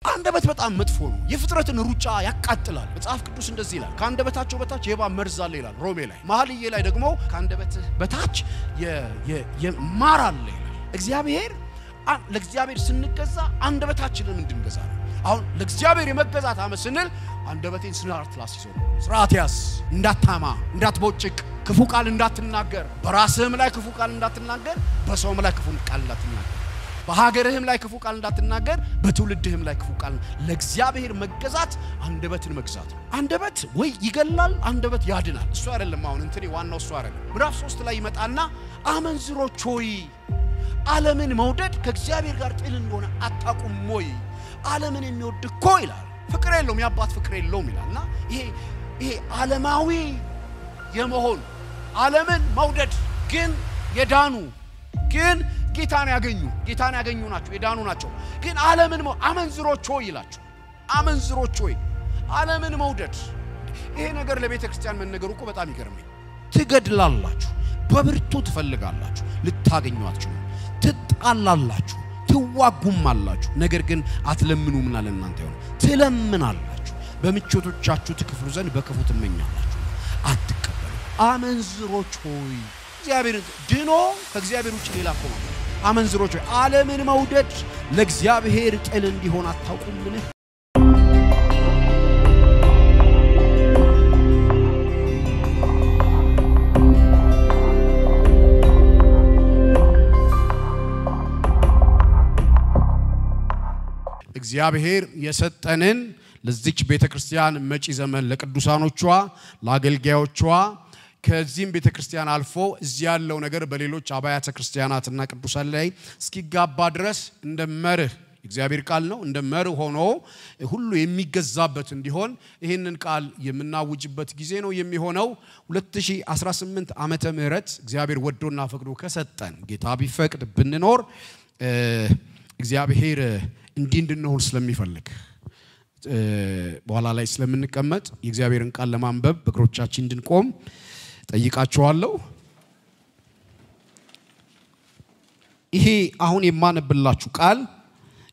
አንደበት በጣም መጥፎ ነው የፍጥረትን ሩጫ ያቃጥላል መጽሐፍ ቅዱስ እንደዚህ ይላል ከአንደበታቸው በታች የእባብ መርዝ አለ ይላል ሮሜ ላይ መኃልየ ላይ ደግሞ ከአንደበት በታች የማር አለ ይላል እግዚአብሔር ለእግዚአብሔር ስንገዛ አንደበታችንን እንድንገዛ ነው አሁን ለእግዚአብሔር የመገዛት አመት ስንል አንደበቴን ስርዓት ላስይዞ ስርዓት ያስ እንዳታማ እንዳትቦጭቅ ክፉ ቃል እንዳትናገር በራስህም ላይ ክፉ ቃል እንዳትናገር በሰውም ላይ ክፉ ቃል እንዳትናገር በሀገርህም ላይ ክፉ ቃል እንዳትናገር በትውልድህም ላይ ክፉ ቃል ለእግዚአብሔር መገዛት አንደበትን መግዛት ነው አንደበት ወይ ይገላል አንደበት ያድናል እሱ አይደለም አሁን እንትኔ ዋናው እሱ አይደለም ምዕራፍ 3 ላይ ይመጣና አመንዝሮች ሆይ ዓለምን መውደድ ከእግዚአብሔር ጋር ጥል እንደሆነ አታውቁም ወይ ዓለምን የሚወድ እኮ ይላል ፍቅር የለውም ያባት ፍቅር የለውም ይላልና ይሄ ዓለማዊ የመሆን ዓለምን መውደድ ግን የዳኑ ግን ጌታን ያገኙ ናቸው የዳኑ ናቸው ግን ዓለምን አመንዝሮች ሆይ ይላችሁ አመንዝሮች ሆይ ዓለምን መውደድ ይሄ ነገር ለቤተ ክርስቲያን መነገሩ እኮ በጣም ይገርመኝ ትገድላላችሁ በብርቱ ትፈልጋላችሁ ልታገኙአችሁ ትጣላላችሁ ትዋጉማላችሁ ነገር ግን አትለምኑም ለእናንተ ይሆን ትለምናላችሁ በምቾቶቻችሁ ትከፍሉ ዘንድ በክፉ ትመኛላችሁ አትቀበሉ አመንዝሮች ሆይ እግዚአብሔር ድኖ ከእግዚአብሔር ውጭ ሌላ እኮ ነው አመንዝሮች ሆይ ዓለምን መውደድ ለእግዚአብሔር ጥል እንዲሆን አታውቁምን እግዚአብሔር የሰጠንን ለዚች ቤተክርስቲያን መጪ ዘመን ለቅዱሳኖቿ ለአገልጋዮቿ ከዚህም ቤተክርስቲያን አልፎ እዚህ ያለው ነገር በሌሎች አብያተ ክርስቲያናትና ቅዱሳን ላይ እስኪጋባ ድረስ እንደመርህ እግዚአብሔር ቃል ነው እንደመርህ ሆኖ ሁሉ የሚገዛበት እንዲሆን ይሄንን ቃል የምናውጅበት ጊዜ ነው የሚሆነው 2018 ዓመተ ምህረት እግዚአብሔር ወዶና ፈቅዶ ከሰጠን ጌታ ቢፈቅድ ብንኖር እግዚአብሔር እንድንሆን ስለሚፈልግ በኋላ ላይ ስለምንቀመጥ የእግዚአብሔርን ቃል ለማንበብ በእግሮቻችን እንድንቆም ጠይቃችኋለሁ ይሄ አሁን የማነብላችሁ ቃል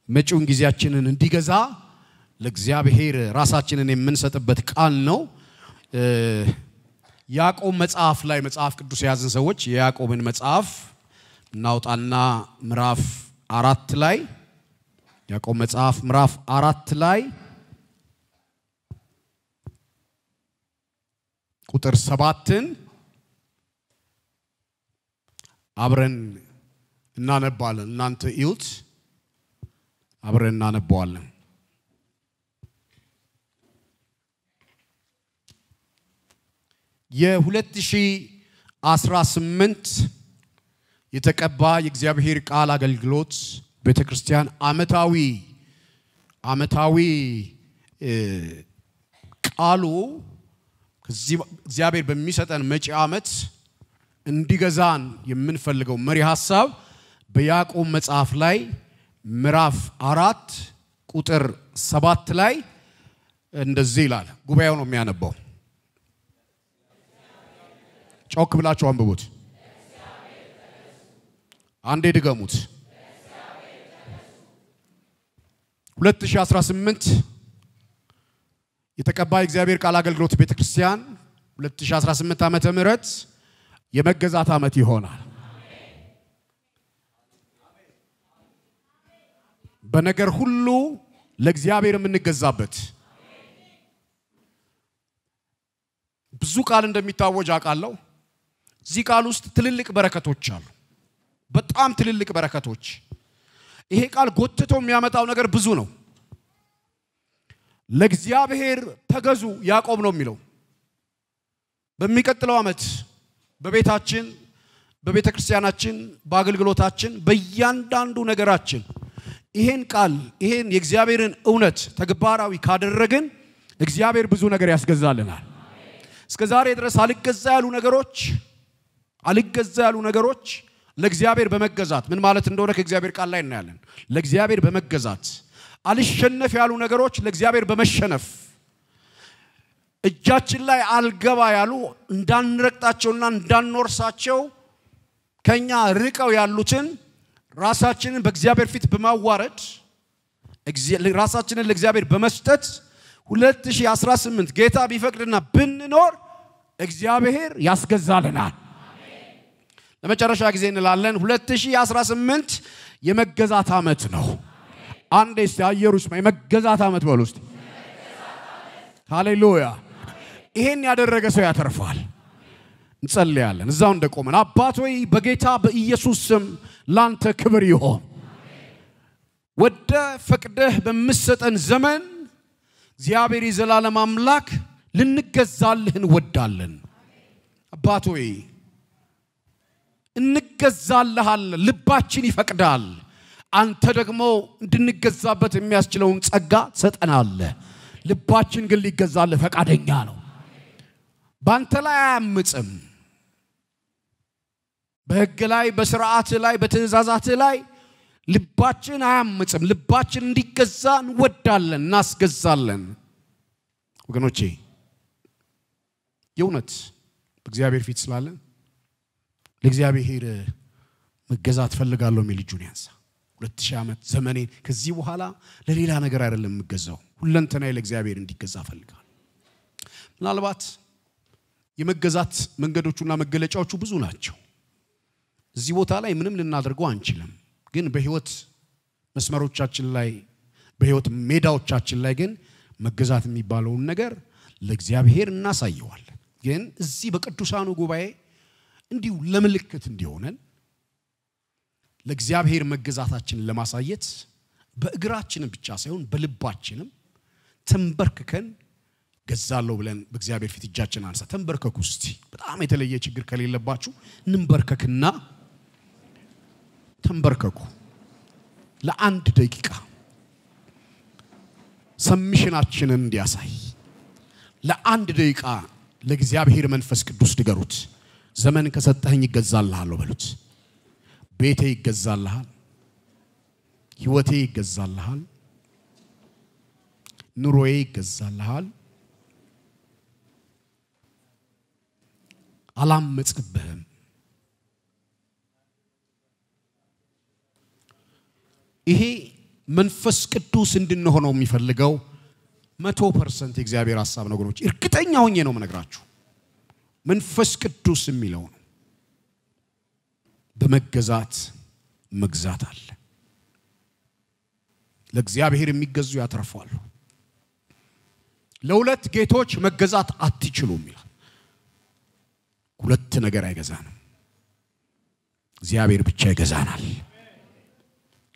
መጪውን ጊዜያችንን እንዲገዛ ለእግዚአብሔር ራሳችንን የምንሰጥበት ቃል ነው ያዕቆብ መጽሐፍ ላይ መጽሐፍ ቅዱስ ያዘን ሰዎች የያዕቆብን መጽሐፍ እናውጣና ምዕራፍ 4 ላይ ያዕቆብ መጽሐፍ ምዕራፍ 4 ላይ ቁጥር 7ን አብረን እናነባለን እናንተ እዩት አብረን እናነባዋለን የ2018 የተቀባ የእግዚአብሔር ቃል አገልግሎት ቤተክርስቲያን አመታዊ ቃሉ እግዚአብሔር በሚሰጠን መጪ ዓመት እንዲገዛን የምንፈልገው መሪ ሐሳብ በያዕቆብ መጽሐፍ ላይ ምዕራፍ 4 ቁጥር 7 ላይ እንደዚህ ይላል ጉባኤው ነው የሚያነባው ጮክ ብላችሁ አንብቡት አንዴ ድገሙት 2018 የተቀባ እግዚአብሔር ቃል አገልግሎት ቤተክርስቲያን 2018 ዓመተ ምህረት የመገዛት ዓመት ይሆናል በነገር ሁሉ ለእግዚአብሔር የምንገዛበት ብዙ ቃል እንደሚታወጅ አቃለው እዚህ ቃል ውስጥ ትልልቅ በረከቶች አሉ በጣም ትልልቅ በረከቶች ይሄ ቃል ጎትቶ የሚያመጣው ነገር ብዙ ነው ለእግዚአብሔር ተገዙ ያዕቆብ ነው የሚለው በሚቀጥለው ዓመት በቤታችን በቤተክርስቲያናችን በአገልግሎታችን በእያንዳንዱ ነገራችን ይሄን ቃል ይሄን የእግዚአብሔርን እውነት ተግባራዊ ካደረግን እግዚአብሔር ብዙ ነገር ያስገዛልናል እስከዛሬ ድረስ አልገዛ ያሉ ነገሮች ለእግዚአብሔር በመገዛት ምን ማለት እንደሆነ ከእግዚአብሔር ቃል ላይ እናያለን ለእግዚአብሔር በመገዛት አልሸነፍ ያሉ ነገሮች ለእግዚአብሔር በመሸነፍ እጃችን ላይ አልገባ ያሉ እንዳንረግጣቸውና እንዳንወርሳቸው ከኛ ርቀው ያሉትን ራሳችንን በእግዚአብሔር ፊት በማዋረድ ራሳችንን ለእግዚአብሔር በመስጠት 2018 ጌታ ቢፈቅድና ብንኖር እግዚአብሔር ያስገዛልናል። ለመጨረሻ ጊዜ እንላለን 2018 የመገዛት ዓመት ነው። አንዴ እስቲ አየሩስ የመገዛት ዓመት በሉ እስቲ። ሃሌሉያ። ይሄን ያደረገ ሰው ያተርፋል። እንጸልያለን እዛው እንደቆመን። አባት ሆይ በጌታ በኢየሱስ ስም ላንተ ክብር ይሁን። ወደ ፈቅደህ በመሰጠን ዘመን እግዚአብሔር የዘላለም አምላክ ልንገዛልህ እንወዳለን። አባት ሆይ እንገዛልሃለን፣ ልባችን ይፈቅዳል። አንተ ደግሞ እንድንገዛበት የሚያስችለውን ጸጋ ትሰጠናለህ። ልባችን ግን ሊገዛልህ ፈቃደኛ ነው። ባንተ ላይ አያምጽም። በሕግ ላይ በሥርዓት ላይ በትእዛዛት ላይ ልባችን አያምጽም። ልባችን እንዲገዛ እንወዳለን፣ እናስገዛለን። ወገኖቼ የእውነት በእግዚአብሔር ፊት ስላለን ለእግዚአብሔር መገዛት ፈልጋለሁ የሚል እጁን ያንሳ። 2000 ዓመት ዘመኔን ከዚህ በኋላ ለሌላ ነገር አይደለም የምገዛው፣ ሁለንተናዬ ለእግዚአብሔር እንዲገዛ ፈልጋለሁ። ምናልባት የመገዛት መንገዶቹና መገለጫዎቹ ብዙ ናቸው። እዚህ ቦታ ላይ ምንም ልናደርገው አንችልም። ግን በህይወት መስመሮቻችን ላይ በህይወት ሜዳዎቻችን ላይ ግን መገዛት የሚባለው ነገር ለእግዚአብሔር እናሳየዋለን። ግን እዚህ በቅዱሳኑ ጉባኤ እንዲሁ ለምልክት እንዲሆነን ለእግዚአብሔር መገዛታችንን ለማሳየት በእግራችን ብቻ ሳይሆን በልባችንም ተንበርክከን ገዛለሁ ብለን በእግዚአብሔር ፊት እጃችንን አንሳ። ተንበርከኩ እስቲ። በጣም የተለየ ችግር ከሌለባችሁ እንበርከክና ተንበርከኩ ለአንድ ደቂቃ ሰምሽናችንን እንዲያሳይ ለአንድ ደቂቃ ለእግዚአብሔር መንፈስ ቅዱስ ንገሩት። ዘመን ከሰጠኸኝ ይገዛልሃል በሉት። ቤቴ ይገዛልሃል፣ ህይወቴ ይገዛልሃል፣ ኑሮዬ ይገዛልሃል። አላመጽብህም። ይሄ መንፈስ ቅዱስ እንድንሆነው የሚፈልገው 100% የእግዚአብሔር ሐሳብ ነው ወገኖች። እርግጠኛ ሆኜ ነው የምነግራችሁ። መንፈስ ቅዱስ የሚለው ነው። በመገዛት መግዛት አለ። ለእግዚአብሔር የሚገዙ ያተርፋሉ። ለሁለት ጌቶች መገዛት አትችሉም ይላል። ሁለት ነገር አይገዛንም፣ እግዚአብሔር ብቻ ይገዛናል።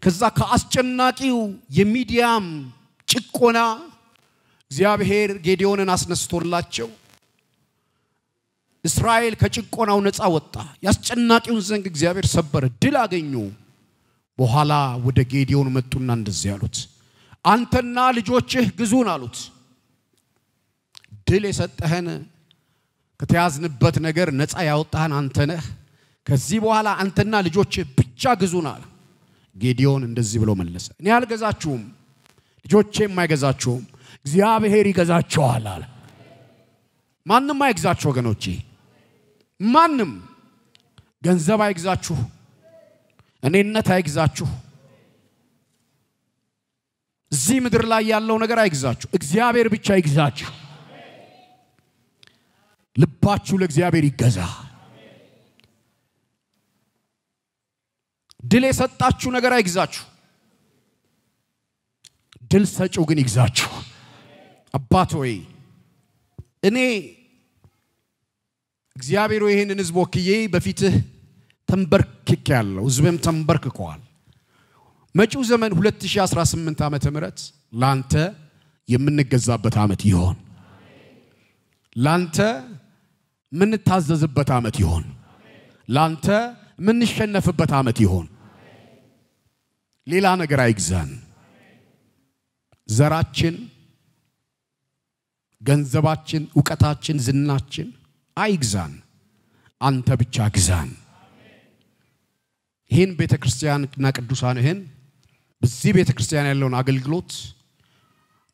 ከዛ ከአስጨናቂው የሚዲያም ጭቆና እግዚአብሔር ጌዲዮንን አስነስቶላቸው እስራኤል ከጭቆናው ነፃ ወጣ። ያስጨናቂውን ዘንግ እግዚአብሔር ሰበረ፣ ድል አገኙ። በኋላ ወደ ጌዲዮን መጡና እንደዚህ ያሉት፣ አንተና ልጆችህ ግዙን አሉት። ድል የሰጠህን ከተያዝንበት ነገር ነፃ ያወጣህን አንተ ነህ። ከዚህ በኋላ አንተና ልጆችህ ብቻ ግዙን አለ። ጌዲዮን እንደዚህ ብሎ መለሰ፣ እኔ አልገዛችሁም፣ ልጆቼም አይገዛችሁም፣ እግዚአብሔር ይገዛችኋል አለ። ማንም አይገዛችሁ ወገኖቼ። ማንም ገንዘብ አይገዛችሁ፣ እኔነት አይገዛችሁ፣ እዚህ ምድር ላይ ያለው ነገር አይገዛችሁ፣ እግዚአብሔር ብቻ ይገዛችሁ። ልባችሁ ለእግዚአብሔር ይገዛ። ድል የሰጣችሁ ነገር አይገዛችሁ፣ ድል ሰጪው ግን ይገዛችሁ። አባት ሆይ እኔ እግዚአብሔር ይሄንን ሕዝብ ወክዬ በፊትህ ተንበርክኬያለሁ፣ ሕዝብም ተንበርክከዋል። መጪው ዘመን 2018 ዓመተ ምህረት ላንተ የምንገዛበት ዓመት ይሆን፣ ላንተ ምንታዘዝበት ዓመት ይሆን፣ ላንተ ምንሸነፍበት ዓመት ይሆን። ሌላ ነገር አይግዛን። ዘራችን፣ ገንዘባችን፣ ዕውቀታችን፣ ዝናችን አይግዛን። አንተ ብቻ ግዛን። ይህን ቤተክርስቲያንና ቅዱሳንህን በዚህ ቤተክርስቲያን ያለውን አገልግሎት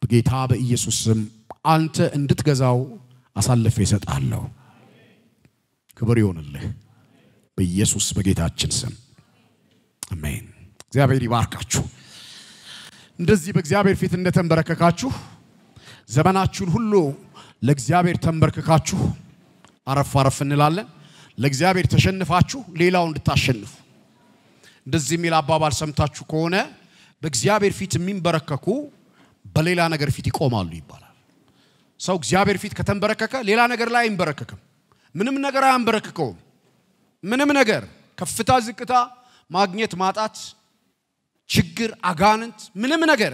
በጌታ በኢየሱስ ስም አንተ እንድትገዛው አሳልፌ እሰጣለሁ። ክብር ይሁንልህ በኢየሱስ በጌታችን ስም አሜን። እግዚአብሔር ይባርካችሁ። እንደዚህ በእግዚአብሔር ፊት እንደተንበረከካችሁ ዘመናችሁን ሁሉ ለእግዚአብሔር ተንበረከካችሁ አረፍ እንላለን ለእግዚአብሔር ተሸንፋችሁ ሌላው እንድታሸንፉ እንደዚህ የሚል አባባል ሰምታችሁ ከሆነ በእግዚአብሔር ፊት የሚንበረከኩ በሌላ ነገር ፊት ይቆማሉ ይባላል ሰው እግዚአብሔር ፊት ከተንበረከከ ሌላ ነገር ላይ አይንበረከክም ምንም ነገር አያንበረክከውም ምንም ነገር ከፍታ ዝቅታ ማግኘት ማጣት ችግር አጋንንት ምንም ነገር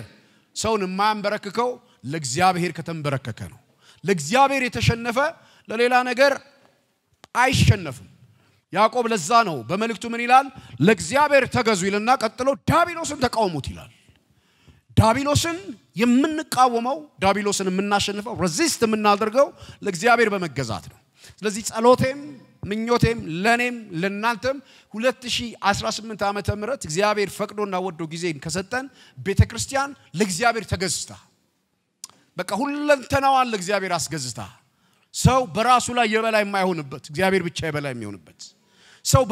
ሰውን የማያንበረክከው ለእግዚአብሔር ከተንበረከከ ነው ለእግዚአብሔር የተሸነፈ ለሌላ ነገር አይሸነፍም ያዕቆብ ለዛ ነው በመልእክቱ ምን ይላል ለእግዚአብሔር ተገዙ ይልና ቀጥሎ ዳቢሎስን ተቃወሙት ይላል ዳቢሎስን የምንቃወመው ዳቢሎስን የምናሸንፈው ሬዚስት የምናደርገው ለእግዚአብሔር በመገዛት ነው ስለዚህ ጸሎቴም ምኞቴም ለኔም ለናንተም 2018 ዓመተ ምህረት እግዚአብሔር ፈቅዶና ወዶ ጊዜን ከሰጠን ቤተክርስቲያን ለእግዚአብሔር ተገዝታ በቃ ሁለንተናዋን ለእግዚአብሔር አስገዝታ ሰው በራሱ ላይ የበላይ የማይሆንበት እግዚአብሔር ብቻ የበላይ የሚሆንበት ሰው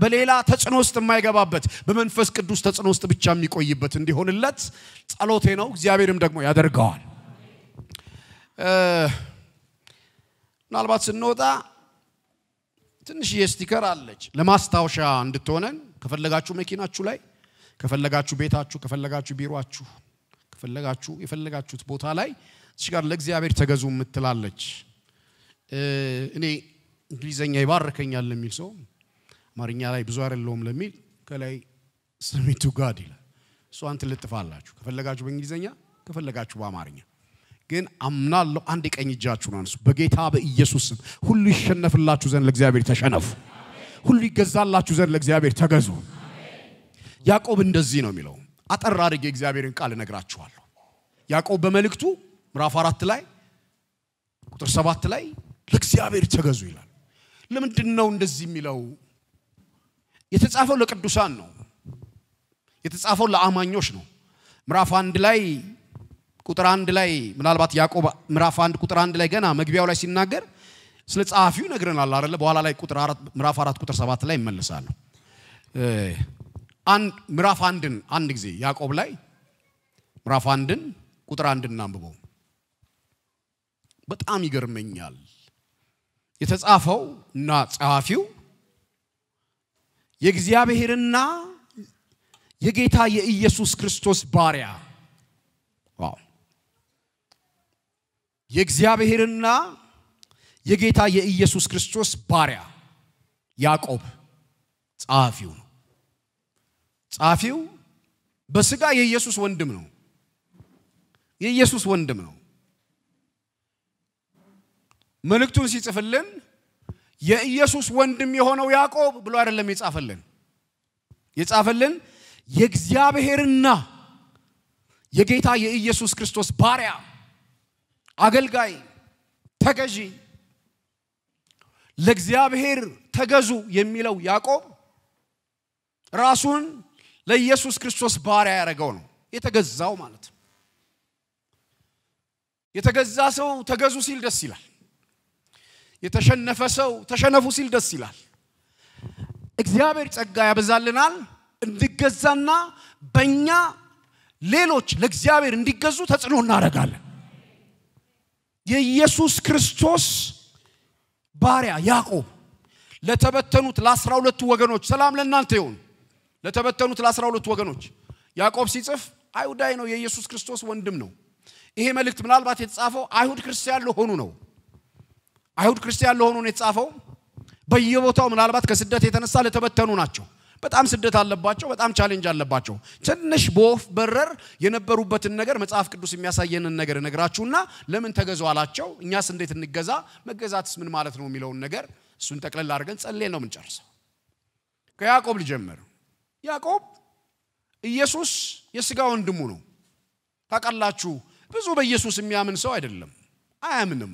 በሌላ ተጽኖ ውስጥ የማይገባበት በመንፈስ ቅዱስ ተጽኖ ውስጥ ብቻ የሚቆይበት እንዲሆንለት ጸሎቴ ነው እግዚአብሔርም ደግሞ ያደርጋዋል ምናልባት ስንወጣ ትንሽ የስቲከር አለች ለማስታወሻ እንድትሆነን ከፈለጋችሁ መኪናችሁ ላይ ከፈለጋችሁ ቤታችሁ ከፈለጋችሁ ቢሮአችሁ ከፈለጋችሁ የፈለጋችሁት ቦታ ላይ እዚህ ጋር ለእግዚአብሔር ተገዙ ምትላለች እኔ እንግሊዘኛ ይባርከኛል ለሚል ሰው አማርኛ ላይ ብዙ አይደለም ለሚል ከላይ ሰሚቱ ጋድ ይላል እሱ አንተ ልጥፋላችሁ ከፈለጋችሁ በእንግሊዘኛ ከፈለጋችሁ በአማርኛ ግን አምናለሁ አንድ ቀኝ እጃችሁን አንሱ በጌታ በኢየሱስ ስም ሁሉ ይሸነፍላችሁ ዘንድ ለእግዚአብሔር ተሸነፉ ሁሉ ይገዛላችሁ ዘንድ ለእግዚአብሔር ተገዙ ያዕቆብ እንደዚህ ነው የሚለው አጠር አድርጌ እግዚአብሔርን ቃል እነግራችኋለሁ ያዕቆብ በመልእክቱ ምዕራፍ 4 ላይ ቁጥር 7 ላይ ለእግዚአብሔር ተገዙ ይላል ለምንድነው እንደዚህ የሚለው የተጻፈው ለቅዱሳን ነው የተጻፈው ለአማኞች ነው ምዕራፍ 1 ላይ ቁጥር 1 ላይ ምናልባት ያዕቆብ ምዕራፍ 1 ቁጥር 1 ላይ ገና መግቢያው ላይ ሲናገር ስለ ጻፊው ነግረናል አይደል በኋላ ላይ ቁጥር 4 ምዕራፍ 4 ቁጥር 7 ላይ ይመለሳለሁ ምዕራፍ 1ን አንድ ጊዜ ያዕቆብ ላይ ምዕራፍ 1ን ቁጥር 1 እናንብበው በጣም ይገርመኛል የተጻፈው እና ጻፊው የእግዚአብሔርና የጌታ የኢየሱስ ክርስቶስ ባሪያ ዋው የእግዚአብሔርና የጌታ የኢየሱስ ክርስቶስ ባሪያ ያዕቆብ ጻፊው ነው ጻፊው በስጋ የኢየሱስ ወንድም ነው የኢየሱስ ወንድም ነው መልእክቱን ሲጽፍልን የኢየሱስ ወንድም የሆነው ያዕቆብ ብሎ አይደለም የጻፈልን የእግዚአብሔርና የጌታ የኢየሱስ ክርስቶስ ባሪያ አገልጋይ ተገዢ ለእግዚአብሔር ተገዙ የሚለው ያዕቆብ ራሱን ለኢየሱስ ክርስቶስ ባሪያ ያደረገው ነው የተገዛው ማለት የተገዛ ሰው ተገዙ ሲል ደስ ይላል የተሸነፈ ሰው ተሸነፉ ሲል ደስ ይላል እግዚአብሔር ጸጋ ያበዛልናል እንድገዛና በእኛ ሌሎች ለእግዚአብሔር እንዲገዙ ተጽዕኖ እናደርጋለን የኢየሱስ ክርስቶስ ባሪያ ያዕቆብ ለተበተኑት ለ12 ወገኖች ሰላም ለእናንተ ይሁን ለተበተኑት ለ12 ወገኖች ያዕቆብ ሲጽፍ አይሁዳይ ነው የኢየሱስ ክርስቶስ ወንድም ነው ይሄ መልእክት ምናልባት የተጻፈው አይሁድ ክርስቲያን ለሆኑ ነው አይሁድ ክርስቲያን ለሆኑ ነው የተጻፈው በየቦታው ምናልባት ከስደት የተነሳ ለተበተኑ ናቸው በጣም ስደት አለባቸው በጣም ቻሌንጅ አለባቸው ትንሽ ቦፍ በረር የነበሩበትን ነገር መጽሐፍ ቅዱስ የሚያሳየንን ነገር ነግራችሁና ለምን ተገዙ አላቸው እኛስ እንዴት እንገዛ መገዛትስ ምን ማለት ነው የሚለውን ነገር እሱን ተቀለል አድርገን ጸልየን ነው የምንጨርሰው ከያዕቆብ ልጀምር ያዕቆብ ኢየሱስ የሥጋ ወንድሙ ነው ታውቃላችሁ ብዙ በኢየሱስ የሚያምን ሰው አይደለም አያምንም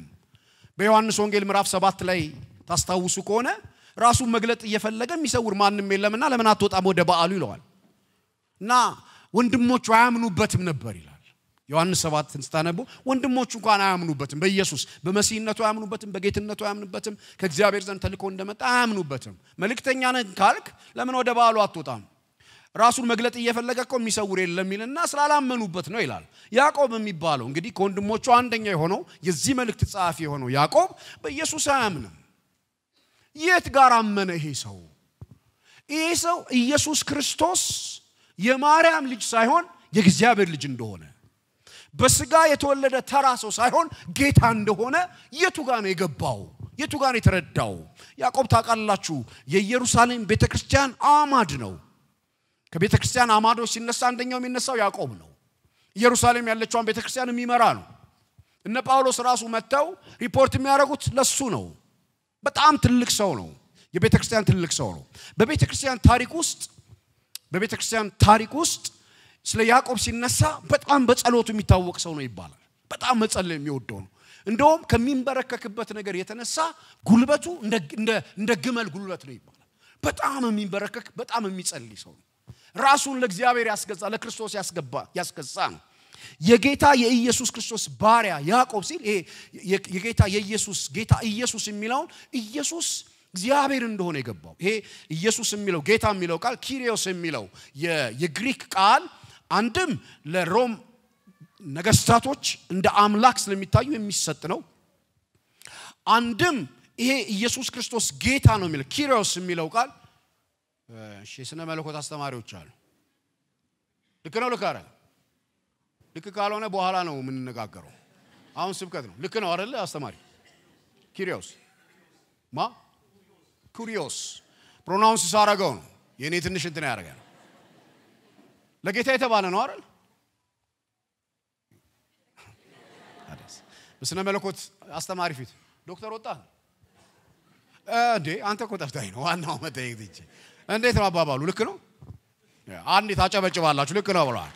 በዮሐንስ ወንጌል ምዕራፍ 7 ላይ ታስታውሱ ከሆነ ራሱን መግለጥ እየፈለገ የሚሰውር ማንንም የለምና ለምን አትወጣም ወደ በዓሉ ይለዋል እና ወንድሞቹ አያምኑበትም ነበር ይላል ዮሐንስ 7 እንስታነቡ ወንድሞቹ እንኳን አያምኑበትም በኢየሱስ በመሲህነቱ አያምኑበትም በጌትነቱ አያምኑበትም ከእግዚአብሔር ዘንድ ተልኮ እንደመጣ አያምኑበትም መልእክተኛ ነን ካልክ ለምን ወደ በዓሉ አትወጣም ራሱን መግለጥ እየፈለገው የሚሰውር የለም ይልና ስላላመኑበት ነው ይላል ያዕቆብ የሚባለው እንግዲህ ከወንድሞቹ አንደኛ የሆነው የዚህ መልእክት ጻፊ የሆነው ያዕቆብ በኢየሱስ አያምንም የት ጋር አመነ ይሄ ሰው ኢየሱስ ክርስቶስ የማርያም ልጅ ሳይሆን የእግዚአብሔር ልጅ እንደሆነ በስጋ የተወለደ ተራ ሰው ሳይሆን ጌታ እንደሆነ የቱ ጋር ነው የገባው የቱ ጋር ነው የተረዳው ያዕቆብ ታውቃላችሁ የኢየሩሳሌም ቤተክርስቲያን አማድ ነው ከቤተክርስቲያን አማዶች ሲነሳ አንደኛው የሚነሳው ያዕቆብ ነው ኢየሩሳሌም ያለችውን ቤተክርስቲያን የሚመራ ነው እነ ጳውሎስ ራሱ መተው ሪፖርት የሚያደርጉት ለሱ ነው በጣም ትልቅ ሰው ነው የቤተክርስቲያን ትልቅ ሰው ነው በቤተክርስቲያን ታሪክ ውስጥ ስለ ያዕቆብ ሲነሳ በጣም በጸሎቱ የሚታወቅ ሰው ነው ይባላል በጣም መጸለይ የሚወደው ነው እንደውም ከሚንበረከክበት ነገር የተነሳ ጉልበቱ እንደ ግመል ጉልበት ነው ይባላል በጣም የሚንበረከክ በጣም የሚጸልይ ሰው ነው ራሱን ለእግዚአብሔር ያስገዛ ለክርስቶስ ያስገዛ ነው የጌታ የኢየሱስ ክርስቶስ ባሪያ ያዕቆብ ሲል ይሄ የጌታ የኢየሱስ ጌታ ኢየሱስ የሚለው ኢየሱስ እግዚአብሔር እንደሆነ የገባው ይሄ ኢየሱስ የሚለው ጌታ የሚለው ቃል ኪሪዮስ የሚለው የግሪክ ቃል አንድም ለሮም ነገስታቶች እንደ አምላክ ስለሚታዩ የሚሰጥ ነው አንድም ይሄ ኢየሱስ ክርስቶስ ጌታ ነው የሚለው ኪሪዮስ የሚለው ቃል እሺ ስነ መለኮት አስተማሪዎች አሉ ልክ ነው ልክ ካልሆነ በኋላ ነው ምን እንነጋገረው አሁን ስብከት ነው ልክ ነው አይደል አስተማሪ ኪሪዮስ ኩሪዮስ ፕሮናውንስ ሳረጋው ነው የኔ ትንሽ እንትን ያደርጋል ለጌታ የተባለ ነው አይደል በስነ መለኮት አስተማሪ ፊት ዶክተር ወጣ እንዴ አንተ እኮ ጠፍተኸኝ ነው ዋናው መጠየቅ እንጂ እንዴት ነው አባባሉ ልክ ነው አንዴ ታጨበጭባላችሁ ልክ ነው ብለዋል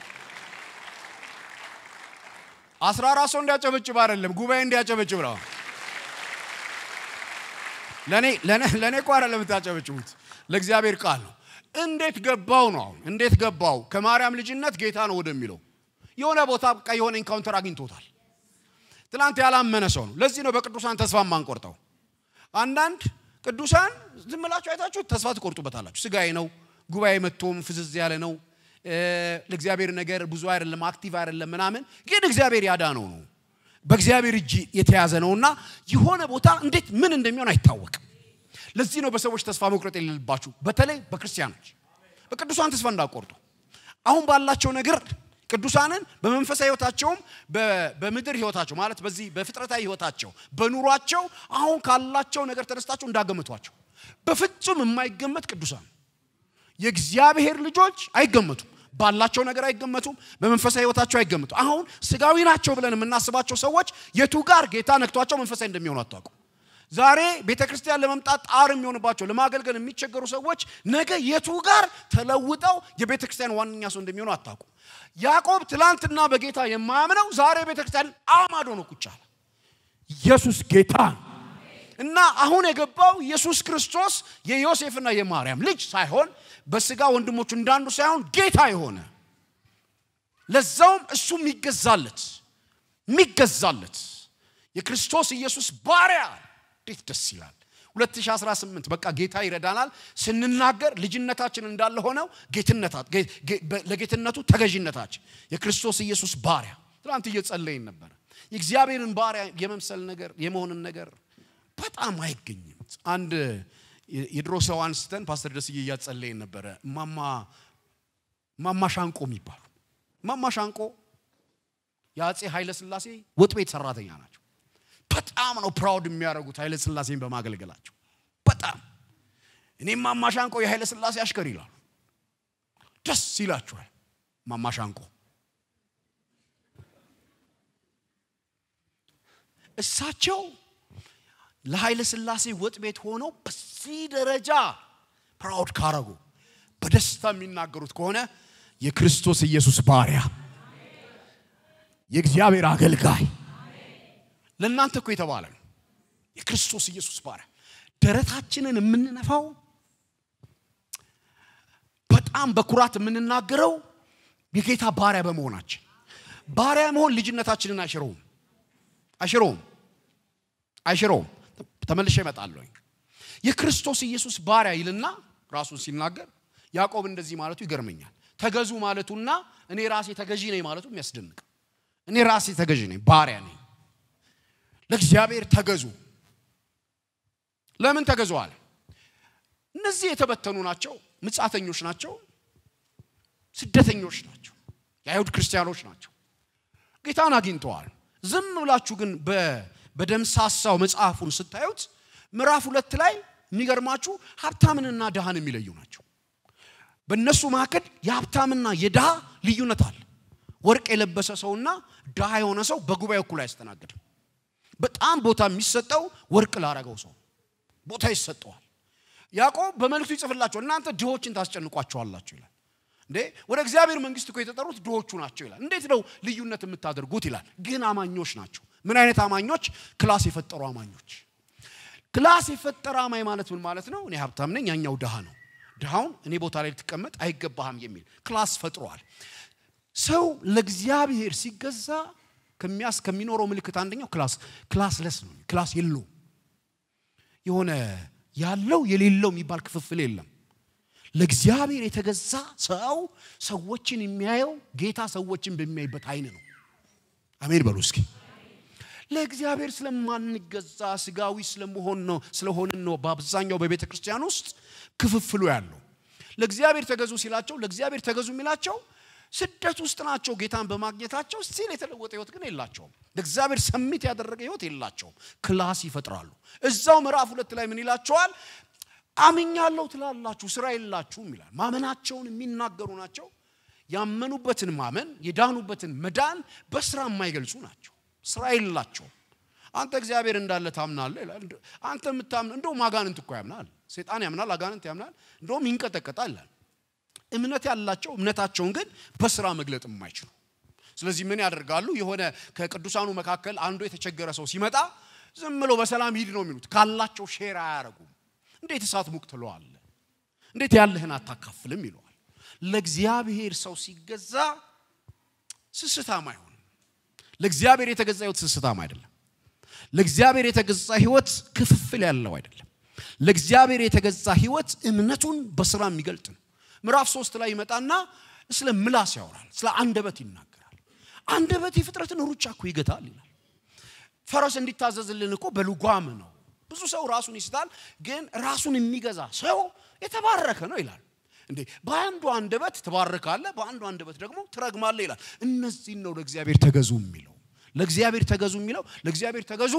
14 ሰው እንዲያጨበጭብ አይደለም ጉባኤ እንዲያጨበጭብ ነው ለኔ እኮ አይደለም ታጨበጭቡት ለእግዚአብሔር ቃል ነው እንዴት ገባው ከማርያም ልጅነት ጌታ ነው ወደሚለው የሆነ ቦታ የሆነ ኢንካውንተር አግኝቶታል ትላንት ያላመነ ሰው ነው ለዚህ ነው በቅዱሳን ተስፋ ማንቆርጠው አንዳንድ ቅዱሳን ዝም ብላችሁ አይታችሁ ተስፋ ትቆርጡበታላችሁ ስጋዬ ነው ጉባኤ መጥቶም ፍዝዝ ያለ ነው ለእግዚአብሔር ነገር ብዙ አይደለም አክቲቭ አይደለም ምናምን ግን እግዚአብሔር ያዳነው ነው በእግዚአብሔር እጅ የተያዘ ነውና የሆነ ቦታ እንዴት ምን እንደሚሆን አይታወቅም ለዚህ ነው በሰዎች ተስፋ መቁረጥ የሌለባችሁ በተለይ በክርስቲያኖች በቅዱሳን ተስፋ እንዳቆርጡ አሁን ባላቸው ነገር ቅዱሳንን በመንፈሳዊ ህይወታቸውም በምድር ህይወታቸው ማለት በዚህ በፍጥረታዊ ህይወታቸው በኑሯቸው አሁን ካላቸው ነገር ተነስታቸው እንዳገመቷቸው በፍጹም የማይገመት ቅዱሳን የእግዚአብሔር ልጆች አይገመቱም ባላቸው ነገር አይገመቱም በመንፈሳዊ ህይወታቸው አይገመቱ አሁን ስጋዊ ናቸው ብለን የምናስባቸው ሰዎች የቱ ጋር ጌታ ነክቷቸው መንፈሳዊ እንደሚሆኑ አጣቁ ዛሬ ቤተክርስቲያን ለመምጣት ጣር የሚሆንባቸው ለማገልገል የሚቸገሩ ሰዎች ነገ የቱ ጋር ተለውጠው የቤተክርስቲያን ዋንኛ ሰው እንደሚሆኑ አጣቁ ያዕቆብ ትላንትና በጌታ የማያምነው ዛሬ ቤተክርስቲያን አማዶ ነው ቁጫለ ኢየሱስ ጌታ እና አሁን የገባው ኢየሱስ ክርስቶስ የዮሴፍና የማርያም ልጅ ሳይሆን በስጋ ወንድሞቹ እንዳንዱ ሳይሆን ጌታ የሆነ ለዛውም እሱ የሚገዛለት የክርስቶስ ኢየሱስ ባሪያ እንዴት ደስ ይላል 2018 በቃ ጌታ ይረዳናል ስንናገር ልጅነታችን እንዳለ ሆነው ለጌትነቱ ተገዥነታችን የክርስቶስ ኢየሱስ ባሪያ ትላንት እየጸለይን ነበር የእግዚአብሔርን ባሪያ የመምሰል ነገር የመሆንን ነገር በጣም አይገኝም አንድ የድሮ ሰው አንስተን ፓስተር ደስዬ እያጸለይን ነበር ማማ ሻንቆ የሚባሉ ማማ ሻንቆ ያጼ ኃይለ ሥላሴ ወጥ ቤት ሰራተኛ ናቸው በጣም ነው ፕራውድ የሚያደርጉት ኃይለ ሥላሴን በማገልገላቸው በጣም እኔም ማማ ሻንቆ የኃይለ ሥላሴ አሽከር ይላሉ ደስ ይላቸዋል ማማ ሻንቆ እሳቸው ለኃይለ ሥላሴ ወጥ ቤት ሆኖ በዚህ ደረጃ ፕራውድ ካረጉ በደስታ የሚናገሩት ከሆነ የክርስቶስ ኢየሱስ ባሪያ የእግዚአብሔር አገልጋይ ለእናንተ እኮ የተባለ ነው የክርስቶስ ኢየሱስ ባሪያ ደረታችንን የምንነፋው በጣም በኩራት የምንናገረው የጌታ ባሪያ በመሆናችን ባሪያ መሆን ልጅነታችንን አይሽሮም ተመልሼ እመጣለሁ የክርስቶስ ኢየሱስ ባሪያ ይልና ራሱን ሲናገር ያዕቆብ እንደዚህ ማለቱ ይገርመኛል ተገዙ ማለቱና እኔ ራሴ ተገዢ ነኝ ማለቱ የሚያስደንቅ እኔ ራሴ ተገዢ ነኝ ባሪያ ነኝ ለእግዚአብሔር ተገዙ ለምን ተገዙ አለ እነዚህ የተበተኑ ናቸው ምጻተኞች ናቸው ስደተኞች ናቸው የአይሁድ ክርስቲያኖች ናቸው ጌታን አግኝተዋል ዝም ብላችሁ ግን በደምሳሳው መጽሐፉን ስታዩት ምዕራፍ 2 ላይ የሚገርማችሁ ሀብታምንና ደሃን የሚለዩ ናቸው በእነሱ መካከል የሀብታምና የደሃ ልዩነት አለ ወርቅ የለበሰ ሰውና ደሃ የሆነ ሰው በጉባኤው እኩል አይስተናገድም በጣም ቦታ የሚሰጠው ወርቅ ላረገው ሰው ቦታ ይሰጠዋል ያዕቆብ በመልእክቱ ይጽፍላቸው እናንተ ድሆችን ታስጨንቋቸዋላችሁ ይላል እንዴ ወደ እግዚአብሔር መንግስት እኮ የተጠሩት ድሆቹ ናቸው ይላል እንዴት ነው ልዩነት የምታደርጉት ይላል ግን አማኞች ናቸው ምን አይነት አማኞች ክላስ የፈጠሩ አማኞች ክላስ የፈጠረ አማኝ ማለት ምን ማለት ነው እኔ ሀብታም ነኝ ያኛው ደሃ ነው ደሃውን እኔ ቦታ ላይ ልትቀመጥ አይገባህም የሚል ክላስ ፈጥሯል ሰው ለእግዚአብሔር ሲገዛ ከሚኖረው ምልክት አንደኛው ክላስለስ ነው ክላስ የለው የሆነ ያለው የሌለው የሚባል ክፍፍል የለም ለእግዚአብሔር የተገዛ ሰው ሰዎችን የሚያየው ጌታ ሰዎችን በሚያይበት አይን ነው አሜን በሉ እስኪ ለእግዚአብሔር ስለማንገዛ ስጋዊ ስለሆነ ነው በአብዛኛው በቤተ ክርስቲያን ውስጥ ክፍፍሉ ያለው ለእግዚአብሔር ተገዙ ሲላቸው ለእግዚአብሔር ተገዙ የሚላቸው ስደት ውስጥ ናቸው ጌታን በማግኘታቸው ሲል የተለወጠ ህይወት ግን የላቸውም ለእግዚአብሔር ሰሚት ያደረገ ህይወት የላቸውም ክላስ ይፈጥራሉ እዛው ምዕራፍ 2 ላይ ምን ይላቸዋል አምኛለሁ ትላላችሁ ስራ የላችሁም ይላል ማመናቸውን የሚናገሩ ናቸው ያመኑበትን ማመን የዳኑበትን መዳን በስራ የማይገልጹ ናቸው ስራ የላቸው አንተ እግዚአብሔር እንዳለ ታምናለህ ይላል አንተ የምታምነው እንደው ማጋንንት እኮ ያምናል ሰይጣን ያምናል አጋንንት ያምናል እንደውም ይንቀጠቀጣል እምነት ያላቸው እምነታቸውን ግን በስራ መግለጥ የማይችሉ ስለዚህ ምን ያደርጋሉ የሆነ ከቅዱሳኑ መካከል አንዱ የተቸገረ ሰው ሲመጣ ዝም ብሎ በሰላም ሂድ ነው የሚሉት ካላቸው ሼር አያረጉም እንዴት እሳት ሙክትለዋል እንዴት ያለህን አታካፍልም ይሏል ለእግዚአብሔር ሰው ሲገዛ ስስታም አይሆንም ለእግዚአብሔር የተገዛ ህይወት ስስታም አይደለም ለእግዚአብሔር የተገዛ ህይወት ክፍፍል ያለው አይደለም ለእግዚአብሔር የተገዛ ህይወት እምነቱን በስራ የሚገልጥ ነው ምዕራፍ 3 ላይ ይመጣና ስለ ምላስ ያወራል ስለ አንደበት ይናገራል አንደበት የፍጥረትን ሩጫ እኮ ይገታል ይላል ፈረስ እንዲታዘዝልን እኮ በልጓም ነው ብዙ ሰው ራሱን ይስታል ግን ራሱን የሚገዛ ሰው የተባረከ ነው ይላል እንዴ በአንዱ አንደበት ተባረካለ በአንዱ አንደበት ደግሞ ትረግማለህ ይላል እነዚህ ነው ለእግዚአብሔር ተገዙ የሚለው ለእግዚአብሔር ተገዙ የሚለው ለእግዚአብሔር ተገዙ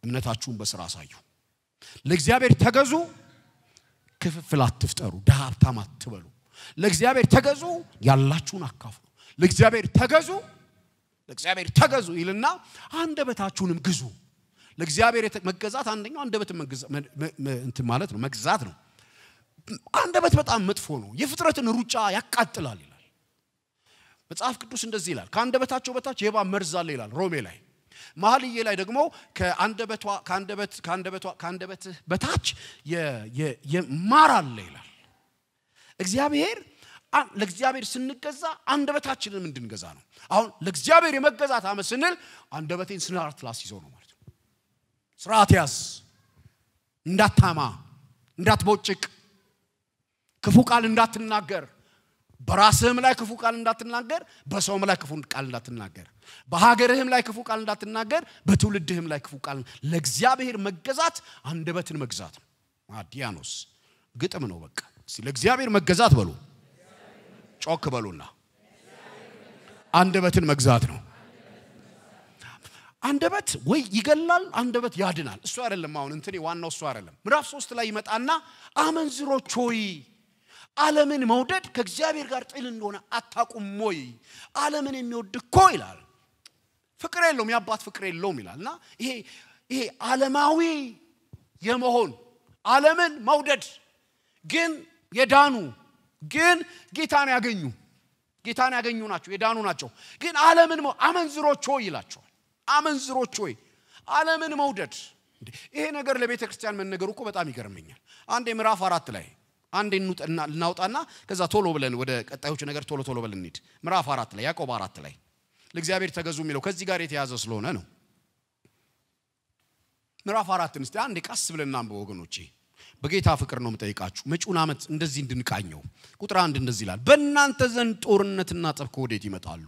እምነታችሁን በስራ አሳዩ ለእግዚአብሔር ተገዙ ክፍፍል አትፍጠሩ ዳሃብታም አትበሉ ለእግዚአብሔር ተገዙ ያላችሁን አካፍሉ ለእግዚአብሔር ተገዙ ይልና አንደበታችሁንም ግዙ ለእግዚአብሔር መገዛት አንደኛው አንደበት እንት ማለት ነው መግዛት ነው አንደበት በጣም መጥፎ ነው የፍጥረትን ሩጫ ያቃጥላል ይላል መጽሐፍ ቅዱስ እንደዚህ ይላል ከአንደበታቸው በታች የባ መርዝ አለ ይላል ሮሜ ላይ መኃልየ ላይ ደግሞ ከአንደበት በታች የማር አለ ይላል እግዚአብሔር ለእግዚአብሔር ስንገዛ አንደበታችንን እንድንገዛ ነው አሁን ለእግዚአብሔር የመገዛት አመስንል አንደበቴን ስርዓት ላስይዘው ነው ማለት ነው ስርዓት ያዝ እንዳታማ እንዳትቦጭቅ ክፉ ቃል እንዳትናገር በራስህም ላይ ክፉ ቃል እንዳትናገር በሰውም ላይ ክፉ ቃል እንዳትናገር በሀገርህም ላይ ክፉ ቃል እንዳትናገር በትውልድህም ላይ ክፉ ቃል ለእግዚአብሔር መገዛት አንደበትን መግዛት ነው አዲያኖስ ግጥም ነው በቃ ለእግዚአብሔር መገዛት በሉ ጮክ በሉና አንደበትን መግዛት ነው አንደበት ወይ ይገላል አንደበት ያድናል እሱ አይደለም አሁን እንትኔ ዋናው እሱ አይደለም ምዕራፍ 3 ላይ ይመጣና አመንዝሮች ሆይ ዓለምን መውደድ ከእግዚአብሔር ጋር ጥል እንደሆነ አታቁም ወይ ዓለምን የሚወድ እኮ ይላል ፍቅር የለውም ያባት ፍቅር የለውም ይላልና ይሄ ዓለማዊ የመሆን ዓለምን መውደድ ግን የዳኑ ግን ጌታን ያገኙ ናቸው የዳኑ ናቸው ግን ዓለምን አመንዝሮች ሆይ ይላቸዋል አመንዝሮች ሆይ ዓለምን መውደድ ይሄ ነገር ለቤተ ክርስቲያን መነገሩ እኮ በጣም ይገርመኛል አንዴ ምዕራፍ 4 ላይ አንዴ እናውጣና ከዛ ቶሎ ብለን ወደ ቀጣዮቹ ነገር ቶሎ ብለን እንሂድ ምዕራፍ 4 ላይ ያዕቆብ 4 ላይ ለእግዚአብሔር ተገዙ የሚለው ከዚህ ጋር የተያዘ ስለሆነ ነው ምዕራፍ 4 እስቲ አንዴ ቀስ ብለን እናንብብ ወገኖቼ በጌታ ፍቅር ነው የምጠይቃችሁ መጪውን ዓመት እንደዚህ እንድንቃኘው ቁጥር 1 እንደዚህ ይላል በእናንተ ዘንድ ጦርነትና ጠብ ከወዴት ይመጣሉ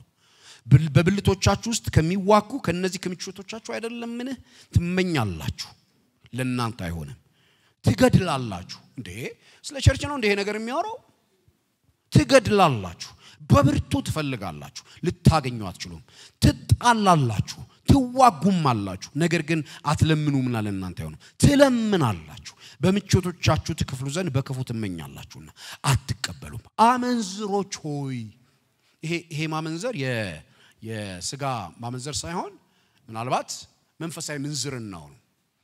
በብልቶቻችሁ ውስጥ ከሚዋጉ ከነዚህ ከምቾቶቻችሁ አይደለምን ትመኛላችሁ ለእናንተ አይሆንም ትገድላላችሁ እንዴ ስለ ቸርች ነው እንዴ ይሄ ነገር የሚያወራው ትገድላላችሁ በብርቱ ትፈልጋላችሁ ልታገኙ አትችሉም ትጣላላችሁ ትዋጉማላችሁ ነገር ግን አትለምኑምና ለእናንተ አይሆንም ትለምናላችሁ በምቾቶቻችሁ ትከፍሉ ዘንድ በክፉ ትመኛላችሁና አትቀበሉም አመንዝሮች ሆይ ይሄ ማመንዘር የሥጋ ማመንዘር ሳይሆን ምናልባት መንፈሳዊ ምንዝርናው ነው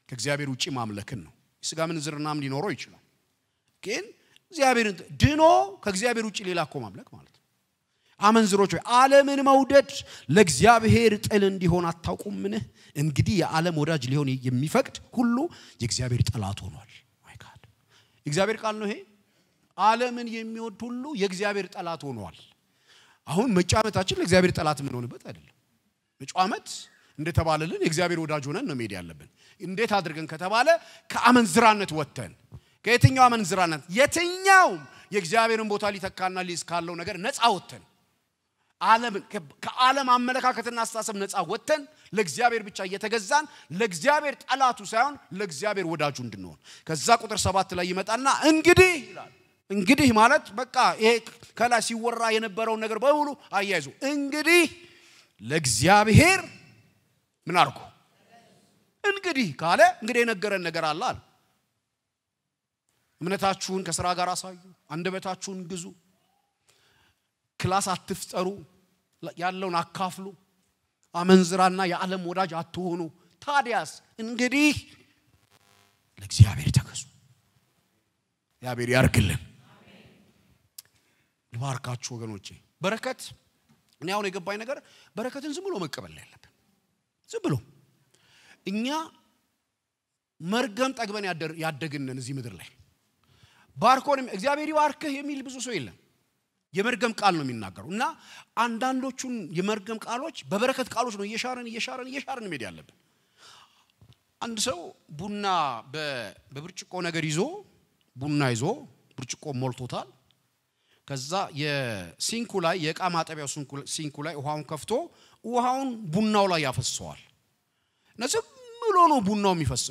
ከእግዚአብሔር ውጪ ማምለክን ነው ሥጋ ምንዝርናም ሊኖረው ይችላል ግን እግዚአብሔር ድኖ ከእግዚአብሔር ውጪ ሌላ እኮ ማምለክ ማለት ነው አመንዝሮች ሆይ ዓለምን መውደድ ለእግዚአብሔር ጥል እንዲሆን አታውቁምን እንግዲህ የዓለም ወዳጅ ሊሆን የሚፈቅድ ሁሉ የእግዚአብሔር ጠላት ሆኗል ማይ ጋድ እግዚአብሔር ቃል ነው ይሄ ዓለምን የሚወድ ሁሉ የእግዚአብሔር ጠላት ሆኗል አሁን መጫመታችን ለእግዚአብሔር ጠላት ምን ሆነበት አይደለም መጫመት እንደተባለልን የእግዚአብሔር ወዳጅ ሆነን ነው መሄድ ያለብን እንዴት አድርገን ከተባለ ከአመንዝራነት ወጥተን ከየትኛው አመንዝራነት የትኛው የእግዚአብሔርን ቦታ ሊተካና ሊስካለው ነገር ነፃ ወጥተን ዓለምን ከዓለም አመለካከትና አስተሳሰብ ነፃ ወጥተን ለእግዚአብሔር ብቻ እየተገዛን ለእግዚአብሔር ጠላቱ ሳይሆን ለእግዚአብሔር ወዳጁ እንድንሆን ከዛ ቁጥር 7 ላይ ይመጣና እንግዲህ ይላል እንግዲህ ማለት በቃ ይሄ ከላይ ሲወራ የነበረው ነገር በሙሉ አያይዙ እንግዲህ ለእግዚአብሔር ምን አርኩ እንግዲህ ካለ እንግዲህ የነገረን ነገር አለ እምነታችሁን ከሥራ ጋር አሳዩ አንደበታችሁን ግዙ ክላስ አትፍጠሩ ያለውን አካፍሉ አመንዝራና የዓለም ወዳጅ አትሆኑ ታዲያስ እንግዲህ ለእግዚአብሔር ተገዙ እግዚአብሔር ያርግልን ልባርካችሁ ወገኖቼ በረከት እኔ አሁን የገባኝ ነገር በረከትን ዝም ብሎ መቀበል ያለብን ዝም ብሎ እኛ መርገም ጠግበን ያደግነን እዚህ ምድር ላይ ባርኮንም እግዚአብሔር ይባርክህ የሚል ብዙ ሰው የለም የመርገም ቃል ነው የሚናገረው እና አንዳንዶቹን የመርገም ቃሎች በበረከት ቃሎች ነው እየሻረን መሄድ ያለብን አንድ ሰው ቡና በብርጭቆ ነገር ይዞ ቡና ይዞ ብርጭቆ ሞልቶታል ከዛ የሲንኩ ላይ የዕቃ ማጠቢያው ሲንኩ ላይ ውሃውን ከፍቶ ውሃውን ቡናው ላይ ያፈሰዋል ነዝም ብሎ ነው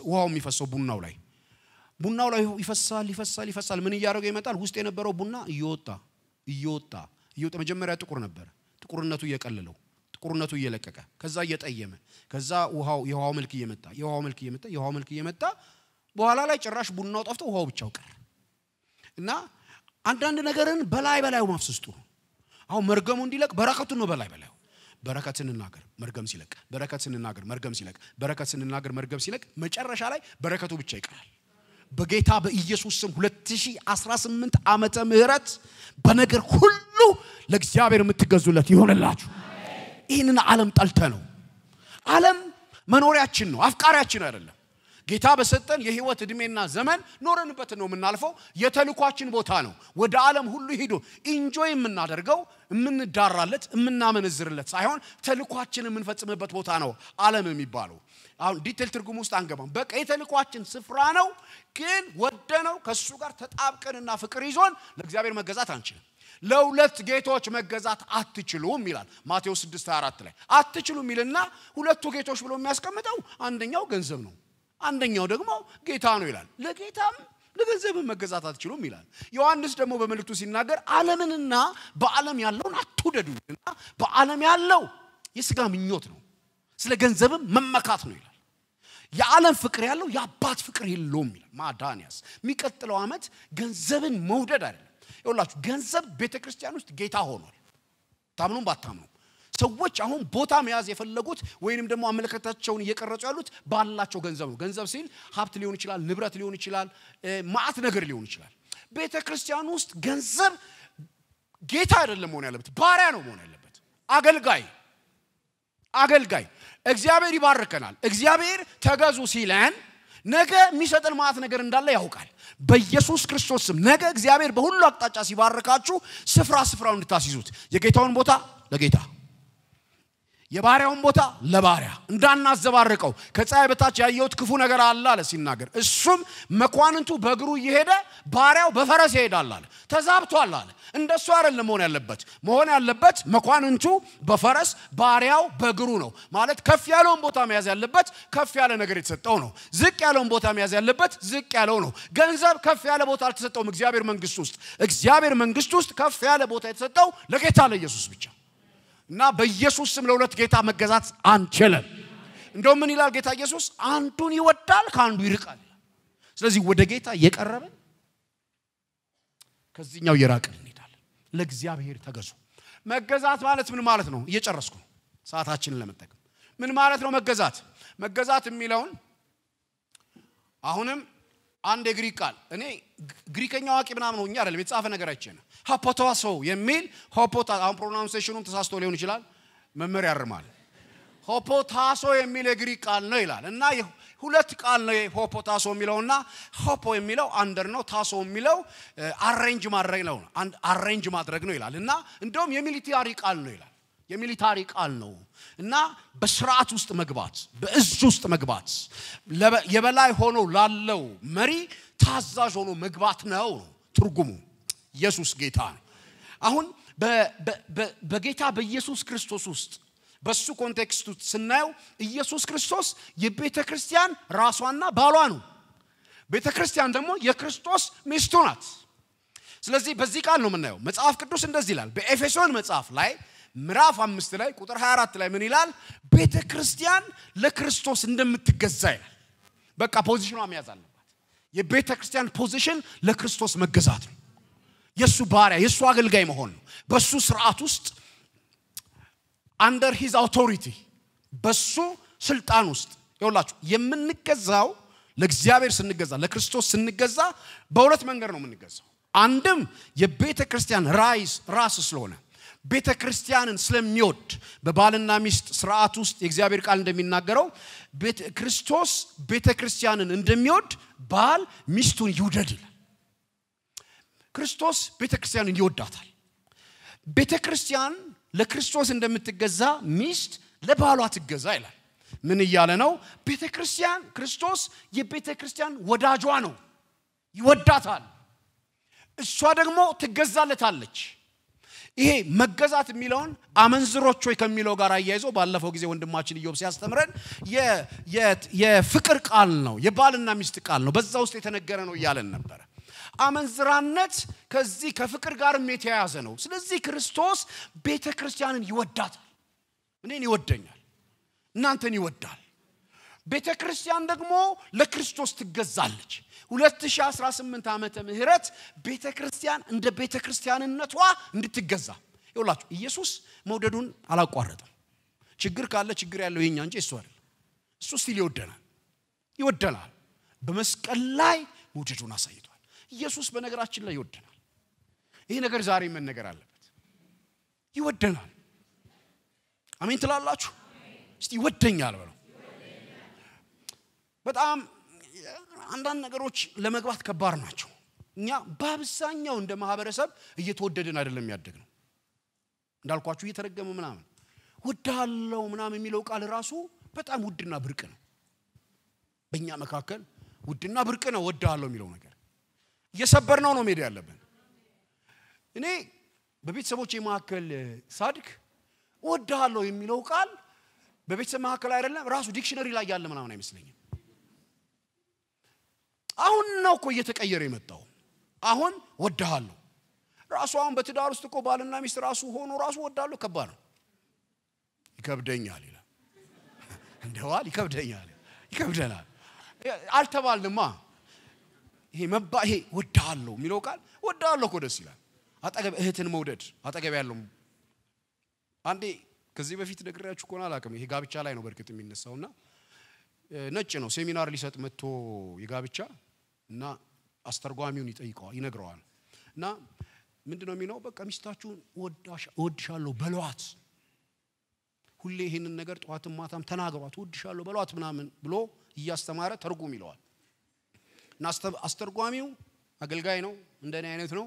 ውሃው የሚፈሰው ቡናው ላይ ይፈሳል ምን ያደረገው ይመጣል ውስጥ የነበረው ቡና እየወጣ መጀመሪያ ጥቁር ነበር ጥቁርነቱ እየቀለለው ጥቁርነቱ እየለቀቀ ከዛ እየጠየመ ከዛ የውሃው መልክ እየመጣ በኋላ ላይ ጭራሽ ቡናው ጠፍቶ ውሃው ብቻው ቀረ እና አንዳንድ ነገርን በላይ ማፍሰስ ጥሩ አሁን መርገሙ እንዲለቅ በረከቱን ነው በላይ በረከትን እናገር መርገም ሲለቅ በረከትን እናገር መርገም ሲለቅ መጨረሻ ላይ በረከቱ ብቻ ይቀራል በጌታ በኢየሱስ ስም 2018 ዓመተ ምህረት በነገር ሁሉ ለእግዚአብሔር የምትገዙለት ይሆንላችሁ ይሄንን ዓለም ጠልተ ነው ዓለም መኖሪያችን ነው አፍቃሪያችን አይደለም ጌታ በሰጠን የህይወት እድሜና ዘመን ኖረንበት ነው የምናልፈው የተልኳችን ቦታ ነው ወደ ዓለም ሁሉ ሄዶ ኢንጆይ የምናደርገው የምንዳራለት የምናመነዝርለት ሳይሆን ተልኳችን የምንፈጽምበት ቦታ ነው ዓለም የሚባለው አሁን ዲቴል ትርጉም ውስጥ አንገባም በቃ የተልኳችን ስፍራ ነው ግን ወደነው ከሱ ጋር ተጣብቀንና ፍቅር ይዞን ለእግዚአብሔር መገዛት አንችልም ለሁለት ጌቶች መገዛት አትችሉም ይላል ማቴዎስ 6:24 ላይ አትችሉም ይልና ሁለቱ ጌቶች ብሎ የሚያስቀምጠው አንደኛው ገንዘብ ነው አንደኛው ደግሞ ጌታ ነው ይላል ለጌታም ለገንዘብ መገዛት አትችሉም ይላል ዮሐንስ ደግሞ በመልእክቱ ሲናገር ዓለምንና በዓለም ያለውን አትውደዱና በዓለም ያለው የሥጋ ምኞት ነው ስለ ገንዘብም መመካት ነው ይላል የዓለም ፍቅር ያለው የአባት ፍቅር የለውም ይላል ማዳንያስ የሚቀጥለው ዓመት ገንዘብን መውደድ አይደለም ይኸውላችሁ ገንዘብ ቤተክርስቲያን ውስጥ ጌታ ሆኗል ታምኑም ባታምኑ ሰዎች አሁን ቦታ መያዝ የፈለጉት ወይንም ደግሞ አመለካከታቸውን እየቀረጹ ያሉት ባላቸው ገንዘብ ነው ገንዘብ ሲል ሀብት ሊሆን ይችላል ንብረት ሊሆን ይችላል ማአት ነገር ሊሆን ይችላል ቤተክርስቲያን ውስጥ ገንዘብ ጌታ አይደለም መሆን ያለበት ባሪያ ነው መሆን ያለበት አገልጋይ እግዚአብሔር ይባርከናል እግዚአብሔር ተገዙ ሲለን ነገ የሚሰጠን ማአት ነገር እንዳለ ያውቃል በኢየሱስ ክርስቶስ ስም ነገ እግዚአብሔር በሁሉ አቅጣጫ ሲባርካችሁ ስፍራውን እንድታስይዙት የጌታውን ቦታ ለጌታ የባሪያውን ቦታ ለባሪያ እንዳናዘባርቀው ከፀሐይ በታች ያየሁት ክፉ ነገር አለ ሲናገር እሱም መኳንንቱ በእግሩ እየሄደ ባሪያው በፈረስ ይሄዳል አለ ተዛብቷል አለ እንደሱ አይደለም መሆን ያለበት መኳንንቱ በፈረስ ባሪያው በእግሩ ነው ማለት ከፍ ያለውን ቦታ መያዝ ያለበት ከፍ ያለ ነገር የተሰጠው ነው ዝቅ ያለውን ቦታ መያዝ ያለበት ዝቅ ያለው ነው ገንዘብ ከፍ ያለ ቦታ አልተሰጠውም እግዚአብሔር መንግስት ውስጥ ከፍ ያለ ቦታ የተሰጠው ለጌታ ለኢየሱስ ብቻ እና በኢየሱስ ስም ለሁለት ጌታ መገዛት አንችልም እንደውም ምን ይላል ጌታ ኢየሱስ አንዱን ይወዳል ካንዱ ይርቃል ስለዚህ ወደ ጌታ የቀረበ ከዚህኛው የራቀን እንሄዳለን ለእግዚአብሔር ተገዙ መገዛት ማለት ምን ማለት ነው እየጨረስኩ ነው ሰዓታችንን ለመጠቀም ምን ማለት ነው መገዛት የሚለውን አሁንም አንድ ግሪክ ቃል እኔ ግሪከኛ ዋቂ ምናምን ሆኛ አይደለም የተጻፈ ነገር አይቼና ሆፖታሶ የሚል ሆፖታ አሁን ፕሮናንሴሽኑን ተሳስቶ ሊሆን ይችላል መመሪያ ያርማል ሆፖታሶ የሚል የግሪክ ቃል ነው ይላል እና ሁለት ቃል ነው ሆፖታሶ የሚለውና ሆፖ የሚለው አንደር ነው ታሶ የሚለው አሬንጅ ማድረግ ነው ይላል እና እንደውም የሚሊታሪ ቃል ነው ይላል የሚሊታሪ ቃል ነው እና በስርዓት ውስጥ መግባት በእዝ ውስጥ መግባት የበላይ ሆኖ ላለው መሪ ታዛዥ ሆኖ መግባት ነው ትርጉሙ ኢየሱስ ጌታ ነው አሁን በጌታ በኢየሱስ ክርስቶስ ውስጥ በሱ ኮንቴክስት ውስጥ ስናየው ኢየሱስ ክርስቶስ የቤተክርስቲያን ራሷና ባሏ ነው ቤተክርስቲያን ደግሞ የክርስቶስ ሚስቱ ናት ስለዚህ በዚህ ቃል ነው የምናየው መጽሐፍ ቅዱስ እንደዚህ ይላል በኤፌሶን መጽሐፍ ላይ ምዕራፍ 5 ላይ ቁጥር 24 ላይ ምን ይላል ቤተክርስቲያን ለክርስቶስ እንደምትገዛ ይላል በቃ ፖዚሽኗ መያዝ አለባት የቤተክርስቲያን ፖዚሽን ለክርስቶስ መገዛት ነው የሱ ባሪያ የሱ አገልጋይ መሆን ነው በሱ ስርዓት ውስጥ under his authority በሱ ስልጣን ውስጥ ይኸውላችሁ የምንገዛው ለእግዚአብሔር ስንገዛ ለክርስቶስ ስንገዛ በሁለት መንገድ ነው የምንገዛው አንድም የቤተክርስቲያን ራስ ስለሆነ ቤተክርስቲያንን ስለሚወድ በባልና ሚስት ስርዓት ውስጥ የእግዚአብሔር ቃል እንደሚናገረው ክርስቶስ ቤተክርስቲያንን እንደሚወድ ባል ሚስቱን ይውደድ ይላል ክርስቶስ ቤተክርስቲያንን ይወዳታል ቤተክርስቲያን ለክርስቶስ እንደምትገዛ ሚስት ለባሏ ትገዛ ይላል ምን ይያለ ነው ቤተክርስቲያን ክርስቶስ የቤተክርስቲያን ወዳጇ ነው ይወዳታል እሷ ደግሞ ትገዛለታለች ይሄ መገዛት የሚለውን አመንዝሮች ወይ ከሚለው ጋር አያይዞ ባለፈው ጊዜ ወንድማችን ኢዮብ ሲያስተምረን የፍቅር ቃል ነው የባልና ሚስት ቃል ነው በዛ ውስጥ የተነገረ ነው ይያለን ነበር አመንዝራነት ከዚህ ከፍቅር ጋርም የተያያዘ ነው ስለዚህ ክርስቶስ ቤተክርስቲያንን ይወዳታል እኔን ይወደኛል እናንተን ይወዳል ቤተክርስቲያን ደግሞ ለክርስቶስ ትገዛለች 2018 ዓመተ ምህረት ቤተክርስቲያን እንደ ቤተክርስቲያንነቷ እንድትገዛ ይውላችሁ ኢየሱስ መውደዱን አላቋረጠም ችግር ካለ ችግር ያለው የኛ እንጂ እሱ አይደለም እሱ ሲል ይወደናል በመስቀል ላይ መውደዱን አሳይቷል ኢየሱስ በነገራችን ላይ ይወደናል ይሄ ነገር ዛሬ ምን ነገር አለበት ይወደናል አሜን ትላላችሁ እስቲ ይወደኛል በለው በጣም አንዳንድ ነገሮች ለመግባት ከባድ ናቸው እኛ በአብዛኛው እንደ ማህበረሰብ እየተወደደን አይደለም ያደግነው እንዳልኳችሁ እየተረገመ ምናምን ወዳለው ምናምን የሚለው ቃል ራሱ በጣም ውድና ብርቅ ነው በእኛ መካከል ውድና ብርቅ ነው ወዳለው የሚለው ነገር እየሰበርነው ነው ሜዳ ያለብን እኔ በቤተሰቦቼ መካከል ሳድግ ወዳለው የሚለው ቃል በቤተሰብ መካከል አይደለም ራሱ ዲክሽነሪ ላይ ያለ ምናምን አይመስለኝም አሁን ነው እኮ እየተቀየረ የመጣው አሁን ወዳለው ራሱ አሁን በትዳር ውስጥ እኮ ባልና ሚስት ራሱ ሆኖ ራሱ ወዳለው ከባድ ነው ይከብደኛል ይላል እንደዋል ይከብደናል አልተባልንማ ይሄ ወዳለው የሚለው ቃል ወዳለው እኮ ደስ ይላል አጠገብ እህትን መውደድ አጠገብ ያለው አንዴ ከዚህ በፊት ነግሬያችሁ ቆና አላቀም ይሄ ጋብቻ ላይ ነው በርክት የሚነሳውና ነጭ ነው ሴሚናር ሊሰጥ መጥቶ የጋብቻ እና አስተርጓሚውን ይነግረዋል እና ምንድነው የሚለው በቃ ሚስታችሁን ወድሻለሁ በሏት ሁሌ ይሄንን ነገር ጧትም ማታም ተናገሯት ወድሻለሁ በሏት ምናምን ብሎ እያስተማረ ተርጉም ይለዋል እና አስተርጓሚው አገልጋይ ነው እንደኔ አይነት ነው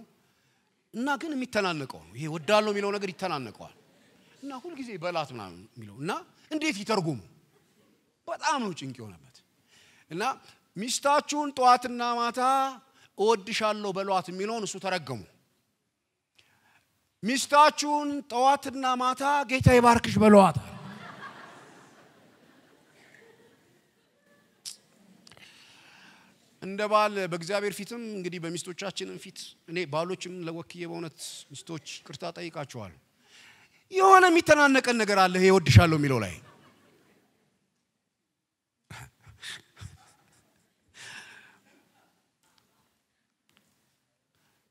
እና ግን የሚተናነቀው ነው ይሄ ወዳለው የሚለው ነገር ይተናነቀዋል እና ሁሉ ጊዜ በላት ምናምን የሚለውና እንዴት ይተርጉሙ በጣም ነው ጭንቅ የሆነበት እና ሚስታችሁን ጧትና ማታ እወድሻለሁ በሏት የሚለውን እሱ ተረገሙ ሚስታችሁን ጧትና ማታ ጌታ ይባርክሽ በሏት እንደባል በእግዚአብሔር ፊትም እንግዲህ በሚስቶቻችንም ፊት እኔ ባሎችም ለወክዬ በእውነት ሚስቶች ቅርታ ጠይቃቸዋል የሆነ የሚተናነቀን ነገር አለ ይሄ እወድሻለሁ የሚለው ላይ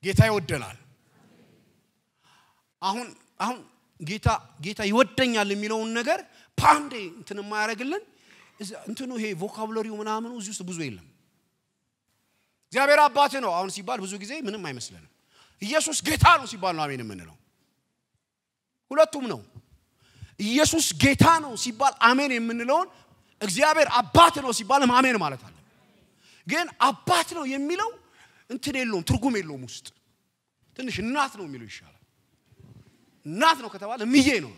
ጌታ ይወደናል አሁን ጌታ ይወደኛል የሚለውን ነገር ፓንዴ እንትን ማያረግልን እንትኑ ይሄ ቮካቡላሪው ምናምኑ እዚህ ውስጥ ብዙ የለም እግዚአብሔር አባት ነው አሁን ሲባል ብዙ ጊዜ ምንም አይመስልንም ኢየሱስ ጌታ ነው ሲባል ነው አሜን የምንለው ሁለቱም ነው ኢየሱስ ጌታ ነው ሲባል አሜን የምንለው እግዚአብሔር አባት ነው ሲባል አሜን ማለት አለ ግን አባት ነው የሚለው እንትን የለውም ትርጉም የለውም ውስጥ ትንሽ እናት ነው የሚለው ይሻላል እናት ነው ከተባለ ምዬ ነው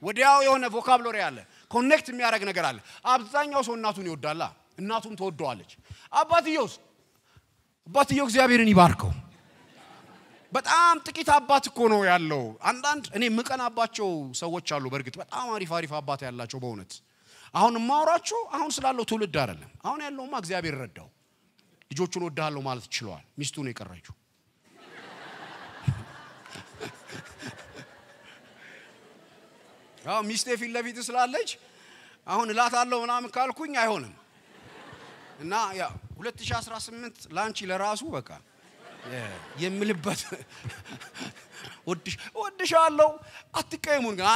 ወዲያው የሆነ ቮካቡላሪ አለ ኮኔክት የሚያደርግ ነገር አለ አብዛኛው ሰው እናቱን ይወዳላ እናቱን ተወደዋለች አባትየው እግዚአብሔርን ይባርከው በጣም ጥቂት አባት እኮ ነው ያለው አንዳንድ እኔ ምቀናባቸው ሰዎች አሉ በርግጥ በጣም አሪፍ አባት ያላቸው በእውነት አሁን ማውራቸው አሁን ስላለው ትውልድ አይደለም አሁን ያለውማ እግዚአብሔር ረዳው ልጆቹን ወዳለው ማለት ይችላል ሚስቱን የቀረችው ሚስቴ ፊት ለፊት ስላለች አሁን እላታለሁ ምናምን ካልኩኝ አይሆንም እና ያ 2018 ላንቺ ለራሱ በቃ የምልበት ወድሻለሁ አትቀየሙን ግን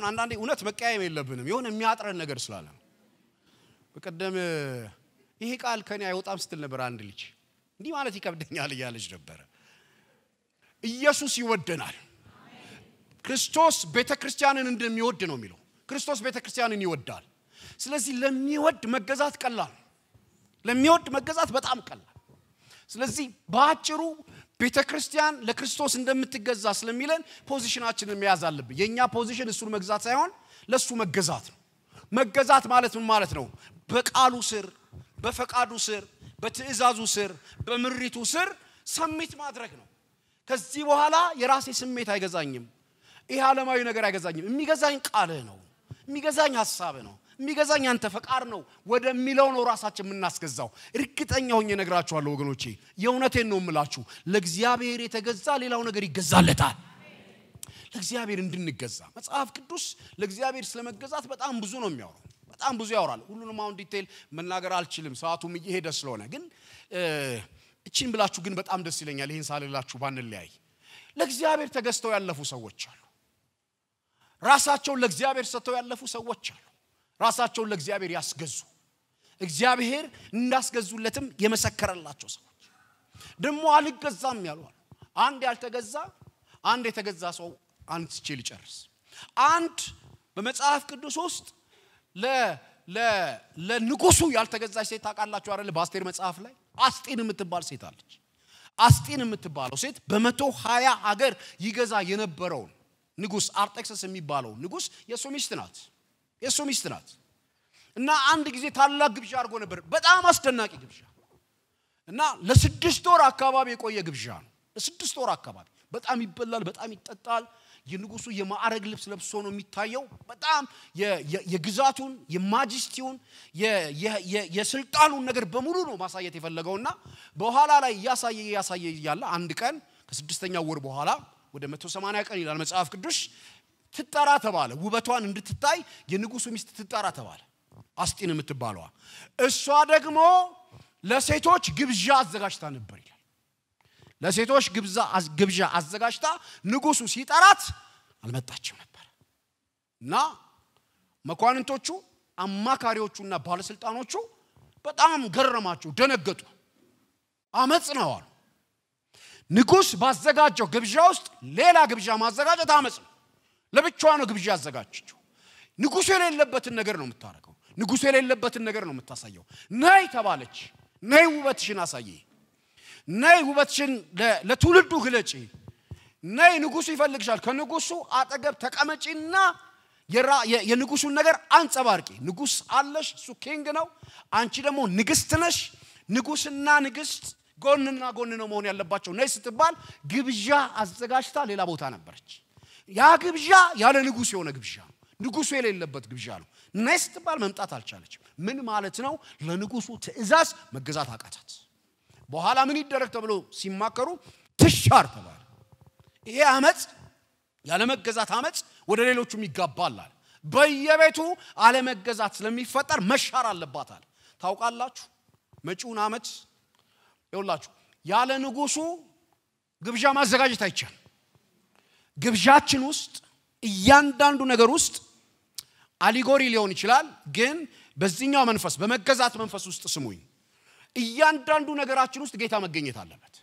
አንዳንዴ እውነት መቀየም የለብንም የሆነ የሚያጥረን ነገር ስላለ በቀደም ይሄ ቃል ከኔ አይወጣም ስትል ነበር አንድ ልጅ እንዲህ ማለት ይከብደኛል እያለች ነበር ኢየሱስ ይወደናል ክርስቶስ ቤተክርስቲያንን እንደሚወድ ነው የሚለው ክርስቶስ ቤተክርስቲያንን ይወዳል ስለዚህ ለሚወድ መገዛት ቀላል ለሚወድ መገዛት በጣም ቀላል ስለዚህ ባጭሩ ቤተክርስቲያን ለክርስቶስ እንደምትገዛ ስለሚለን ፖዚሽናችንን መያዝ አለብን የኛ ፖዚሽን እሱን መግዛት ሳይሆን ለሱ መገዛት ነው መገዛት ማለት ምን ማለት ነው በቃሉ ስር በፈቃዱ ስር በትእዛዙ ስር በምሪቱ ስር ሰሚት ማድረግ ነው ከዚህ በኋላ የራሴ ስሜት አይገዛኝም ይሄ ዓለማዊ ነገር አይገዛኝም የሚገዛኝ ቃልህ ነው የሚገዛኝ ሐሳብ ነው የሚገዛኝ አንተ ፈቃድ ነው ወደሚለው ነው ራሳችን የምናስገዛው እርግጠኛ ሆኜ ነግራችኋለሁ ወገኖቼ የእውነቴን ነው የምላችሁ ለእግዚአብሔር የተገዛ ሌላው ነገር ይገዛለታል ለእግዚአብሔር እንድንገዛ መጽሐፍ ቅዱስ ለእግዚአብሔር ስለመገዛት በጣም ብዙ ነው የሚያወራው በጣም ብዙ ያወራል ሁሉንም አሁን ዲቴል መናገር አልችልም ሰዓቱም እየሄደ ስለሆነ ግን እቺን ብላችሁ ግን በጣም ደስ ይለኛል ይሄን ሳልላችሁ ባንለያይ ለእግዚአብሔር ተገዝተው ያለፉ ሰዎች አሉ ራሳቸውን ለእግዚአብሔር ሰጥተው ያለፉ ሰዎች አሉ ራሳቸውን ለእግዚአብሔር ያስገዙ እግዚአብሔር እንዳስገዙለትም የመሰከረላቸው ሰዎች ደሞ አልገዛም ያሉ አንድ ያልተገዛ አንድ የተገዛ ሰው አንስቼ ልጨርስ አንድ በመጽሐፍ ቅዱስ ውስጥ ለንጉሱ ያልተገዛች ሴት ታውቃላችሁ አይደል በአስቴር መጽሐፍ ላይ አስጢን የምትባል ሴት አለች አስጢን የምትባለው ሴት በ120 ሀገር ይገዛ የነበረው ንጉስ አርጤክስስ የሚባለው ንጉስ የሱ ሚስት ናት እና አንድ ጊዜ ታላቅ ግብዣ አድርጎ ነበር በጣም አስደናቂ ግብዣ እና ለ6 ወር አካባቢ የቆየ ግብዣ ነው ለ6 ወር አካባቢ በጣም ይበላል በጣም ይጠጣል የንጉሱ የማዕረግ ልብስ ለብሶ ነው የሚታየው በጣም የግዛቱን የማጅስቲውን የስልጣኑን ነገር በሙሉ ነው ማሳየት የፈለገውና በኋላ ላይ ያሳየ ይያለ አንድ ቀን ከ6ኛው ወር በኋላ ወደ 180 ቀን ይላል መጽሐፍ ቅዱስ ትጣራ ተባለ ውበቷን እንድትታይ የንጉሱ ሚስት ትጣራ ተባለ አስጢን የምትባለዋ እሷ ደግሞ ለሴቶች ግብዣ አዘጋጅታ ነበር ይላል ለሴቶች ግብዣ አዘጋጅታ ንጉሱ ሲጠራት አልመጣችም ነበር እና መኳንንቶቹ አማካሪዎቹና ባለስልጣኖቹ በጣም ገረማቸው ደነገጡ አመጽነው አሉ ንጉስ ባዘጋጀው ግብዣ ውስጥ ሌላ ግብዣ ማዘጋጀት አመጽ ነው ለብቻው ነው ግብዣ አዘጋጀችው ንጉሱ የሌለበትን ነገር ነው የምታረገው ንጉሱ የሌለበትን ነገር ነው የምታሳየው ነይ ተባለች ነይ ውበትሽን አሳይ ነይ ውበትሽን ለትውልዱ ግለጪ ነይ ንጉሱ ይፈልግሻል ከንጉሱ አጠገብ ተቀመጪና የንጉሱን ነገር አንጸባርቂ ንጉስ አለሽ እሱ ኪንግ ነው አንቺ ደግሞ ንግስት ነሽ ንጉስና ንግስት ጎንና ጎን ነው መሆን ያለባቸው ነይ ስትባል ግብዣ አዘጋጅታ ሌላ ቦታ ነበረች ያ ግብዣ ያለ ንጉስ የሆነ ግብዣ ንጉሱ የሌለበት ግብዣ ነው ነይ ስትባል መምጣት አልቻለችም ምን ማለት ነው ለንጉሱ ትእዛዝ መገዛት አቃታት በኋላ ምን ይደረግ ተብሎ ሲማከሩ ትሻር ተባለ ይሄ አመጽ ያለ መገዛት አመጽ ወደ ሌሎቹም ይጋባል በየቤቱ አለ መገዛት ስለሚፈጠር መሻር አለባታል ታውቃላችሁ መጪውን አመት ይውላችሁ ያለ ንጉሱ ግብዣ ማዘጋጀት አይቻል ግብዣችን ውስጥ እያንዳንዱ ነገር ውስጥ አሊጎሪ ሊሆን ይችላል ግን በዚህኛው መንፈስ በመገዛት መንፈስ ውስጥ ስሙኝ እያንዳንዱ ነገራችን ውስጥ ጌታ መገኘት አለበት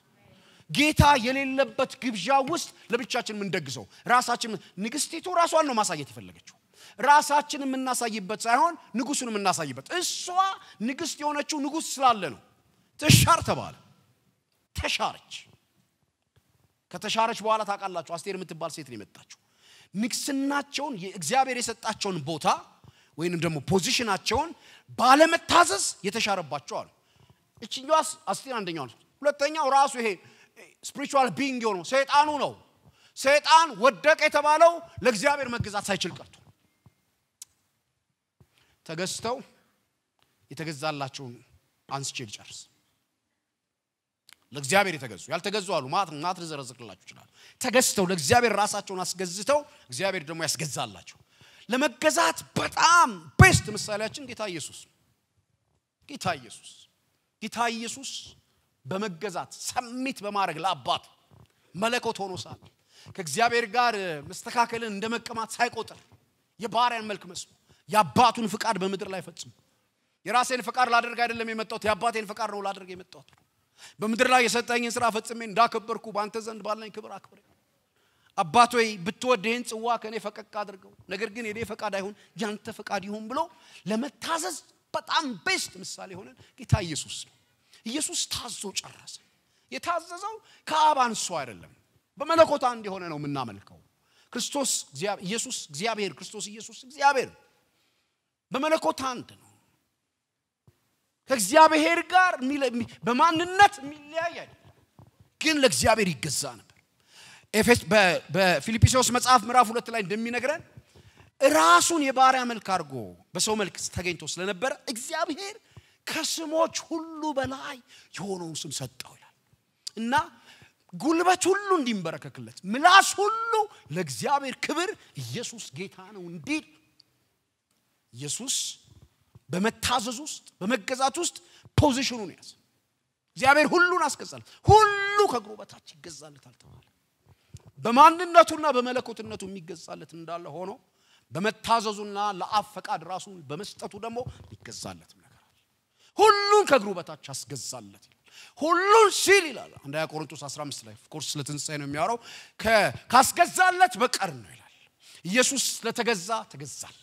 ጌታ የሌለበት ግብዣ ውስጥ ለብቻችን ምን ደግሰው ራሳችን ንግስቲቱ ራሷን ነው ማሳየት ይፈልገችው ራሳችን የምናሳይበት ሳይሆን ንጉሱን የምናሳይበት እሷ ንግስት የሆነችው ንጉስ ስላለ ነው ተሻር ተባለ ተሻረች ከተሻረች በኋላ ታቃላችሁ አስቴር የምትባል ሴት ነው የመጣችው ንግስናቸውን የእግዚአብሔር የሰጣቸውን ቦታ ወይንም ደግሞ ፖዚሽናቸውን ባለመታዘዝ የተሻረባቸው አሉ እቺኛስ አስቴር አንደኛው ሁለተኛው ራሱ ይሄ spiritual being ነው ሰይጣኑ ነው ሰይጣን ወደቀ የተባለው ለእግዚአብሔር መገዛት ሳይችል ቀርቶ ተገዝተው የተገዛላቸው አንስቼ ልጨርስ ለእግዚአብሔር የተገዙ ያልተገዙ አሉ ማት ዘረዝቅላችሁ ይችላል ተገዝተው ለእግዚአብሔር ራሳቸውን አስገዝተው እግዚአብሔር ደግሞ ያስገዛላቸው ለመገዛት በጣም ቤስት ምሳሌያችን ጌታ ኢየሱስ በመገዛት ሰሚት በማድረግ ለአባቱ መለኮት ሆኖ ሳለ ከእግዚአብሔር ጋር መስተካከልን እንደመቀማት ሳይቆጥር የባሪያን መልክ መስሎ ያባቱን ፍቃድ በመድር ላይ ፈጽሞ የራሴን ፍቃድ ላደርግ አይደለም የመጣሁት ያባቴን ፍቃድ ነው ላደርግ የመጣሁት በመድር ላይ የሰጠኝን ሥራ ፈጽሜ እንዳከበርኩ ባንተ ዘንድ ባለኝ ክብር አክብሬ አባቶይ ብትወደኝ ጽዋ ከኔ ፈቀቅ አድርገው ነገር ግን የኔ ፈቃድ አይሁን ያንተ ፈቃድ ይሁን ብሎ ለመታዘዝ በጣም ቤስት ምሳሌ ሆነ ጌታ ኢየሱስ ታዞ ጨረሰ የታዘዘው ከአብ አንሶ አይደለም በመለኮት አንድ የሆነ ነው ምናመልከው ክርስቶስ ኢየሱስ እግዚአብሔር ክርስቶስ ኢየሱስ እግዚአብሔር በመለኮት አንድ ነው ከእግዚአብሔር ጋር በማንነት የሚለያይ አይደለም ግን ለእግዚአብሔር ይገዛ ነበር በፊልጵስዩስ መጽሐፍ ምዕራፍ 2 ላይ እንደሚነግረን ራሱን የባሪያ መልክ አድርጎ በሰው መልክ ተገኝቶ ስለነበር እግዚአብሔር ከስሞች ሁሉ በላይ የሆነውን ስም ሰጠው ይላል እና ጉልበት ሁሉ እንዲንበረከክለት ምላስ ሁሉ ለእግዚአብሔር ክብር ኢየሱስ ጌታ ነው እንዲል ኢየሱስ በመታዘዝ ውስጥ በመገዛት ውስጥ ፖዚሽኑን ያዘ እግዚአብሔር ሁሉን አስገዛል ሁሉ ከእግሩ በታች ይገዛለታል ተባለ በማንነቱና በመለኮትነቱ የሚገዛለት እንዳለ ሆኖ በመታዘዙና ለአብ ፈቃድ ራሱን በመስጠቱ ደግሞ ይገዛለት ነገር አለ ሁሉን ከእግሩ በታች አስገዛለት ሁሉን ሲል ይላል አንደኛ ቆሮንቶስ 15 ላይ ኦፍ ኮርስ ለትንሳኤ ነው የሚያወራው ካስገዛለት በቀር ነው ይላል ኢየሱስ ለተገዛ ተገዛለት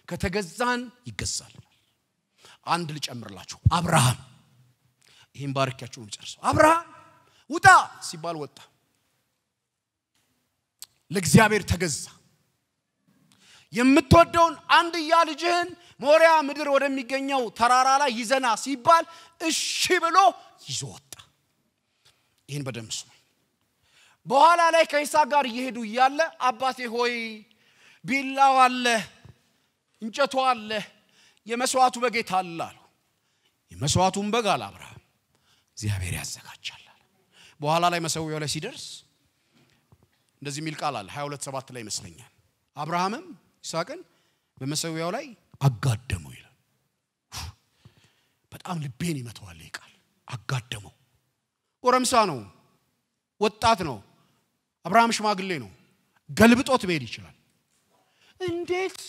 ከተገዛን ይገዛል አንድ ልጨምርላችሁ አብርሃም ይሄን ባርካችሁ ነው ጨርሰው አብርሃም ውጣ ሲባል ወጣ ለእግዚአብሔር ተገዛ የምትወደውን አንድያ ልጅህን ሞሪያ ምድር ወደሚገኘው ተራራ ላይ ይዘና ሲባል እሺ ብሎ ይዞ ወጣ ይሄን በደምስ በኋላ ላይ ከይስሐቅ ጋር እየሄዱ ይያለ አባቴ ሆይ ቢላው አለ እንጨቱ አለ የመስዋዕቱ በጌታ አለ የመስዋዕቱን በግ አለ አብርሃም እግዚአብሔር ያዘጋጃል በኋላ ላይ መሰዊያው ላይ ሲደርስ እንደዚህ ሚል ቃል አለ 22:7 ላይ ይመስለኛል አብርሃምም ይስሐቅን በመሰዊያው ላይ አጋደመው ይላል በጣም ልቤን ይመታዋል ይቃል አጋደመው ወረምሳ ነው ወጣት ነው አብርሃም ሽማግሌ ነው ገልብጦት በሄድ ይችላል እንዴት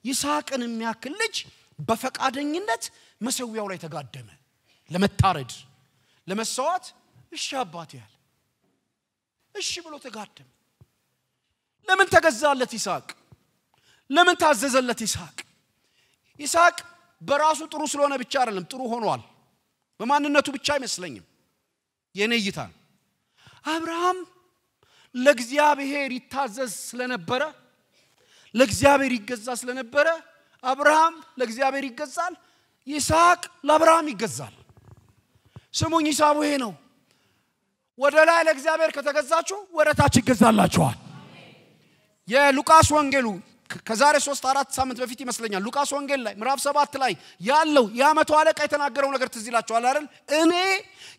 ይስሐቅን የሚያክል ልጅ በፈቃደኝነት መሰዊያው ላይ ተጋደመ ለመታረድ ለመስዋዕት እሺ አባቴ ያለ እሺ ብሎ ተጋደመ ለምን ተገዛለት ይስሐቅ ለምን ታዘዘለት ይስሐቅ በራሱ ጥሩ ስለሆነ ብቻ አይደለም ጥሩ ሆኗል በማንነቱ ብቻ አይመስለኝም የኔ እይታ አብርሃም ለእግዚአብሔር ይታዘዝ ስለነበረ ለእግዚአብሔር ይገዛ ስለነበረ አብርሃም ለእግዚአብሔር ይገዛል ይስሐቅ ለአብርሃም ይገዛል ስሙኝ ሂሳቡ ይሄ ነው ወደ ላይ ለእግዚአብሔር ከተገዛችሁ ወደ ታች ይገዛላችኋል የሉቃስ ወንጌሉ ከዛሬ 3-4 ሳምንት በፊት ይመስለኛል ሉቃስ ወንጌል ላይ ምዕራፍ 7 ላይ ያለው ያመቱ አለቃ የተናገረው ነገር ትዝ ይላችኋል አይደል እኔ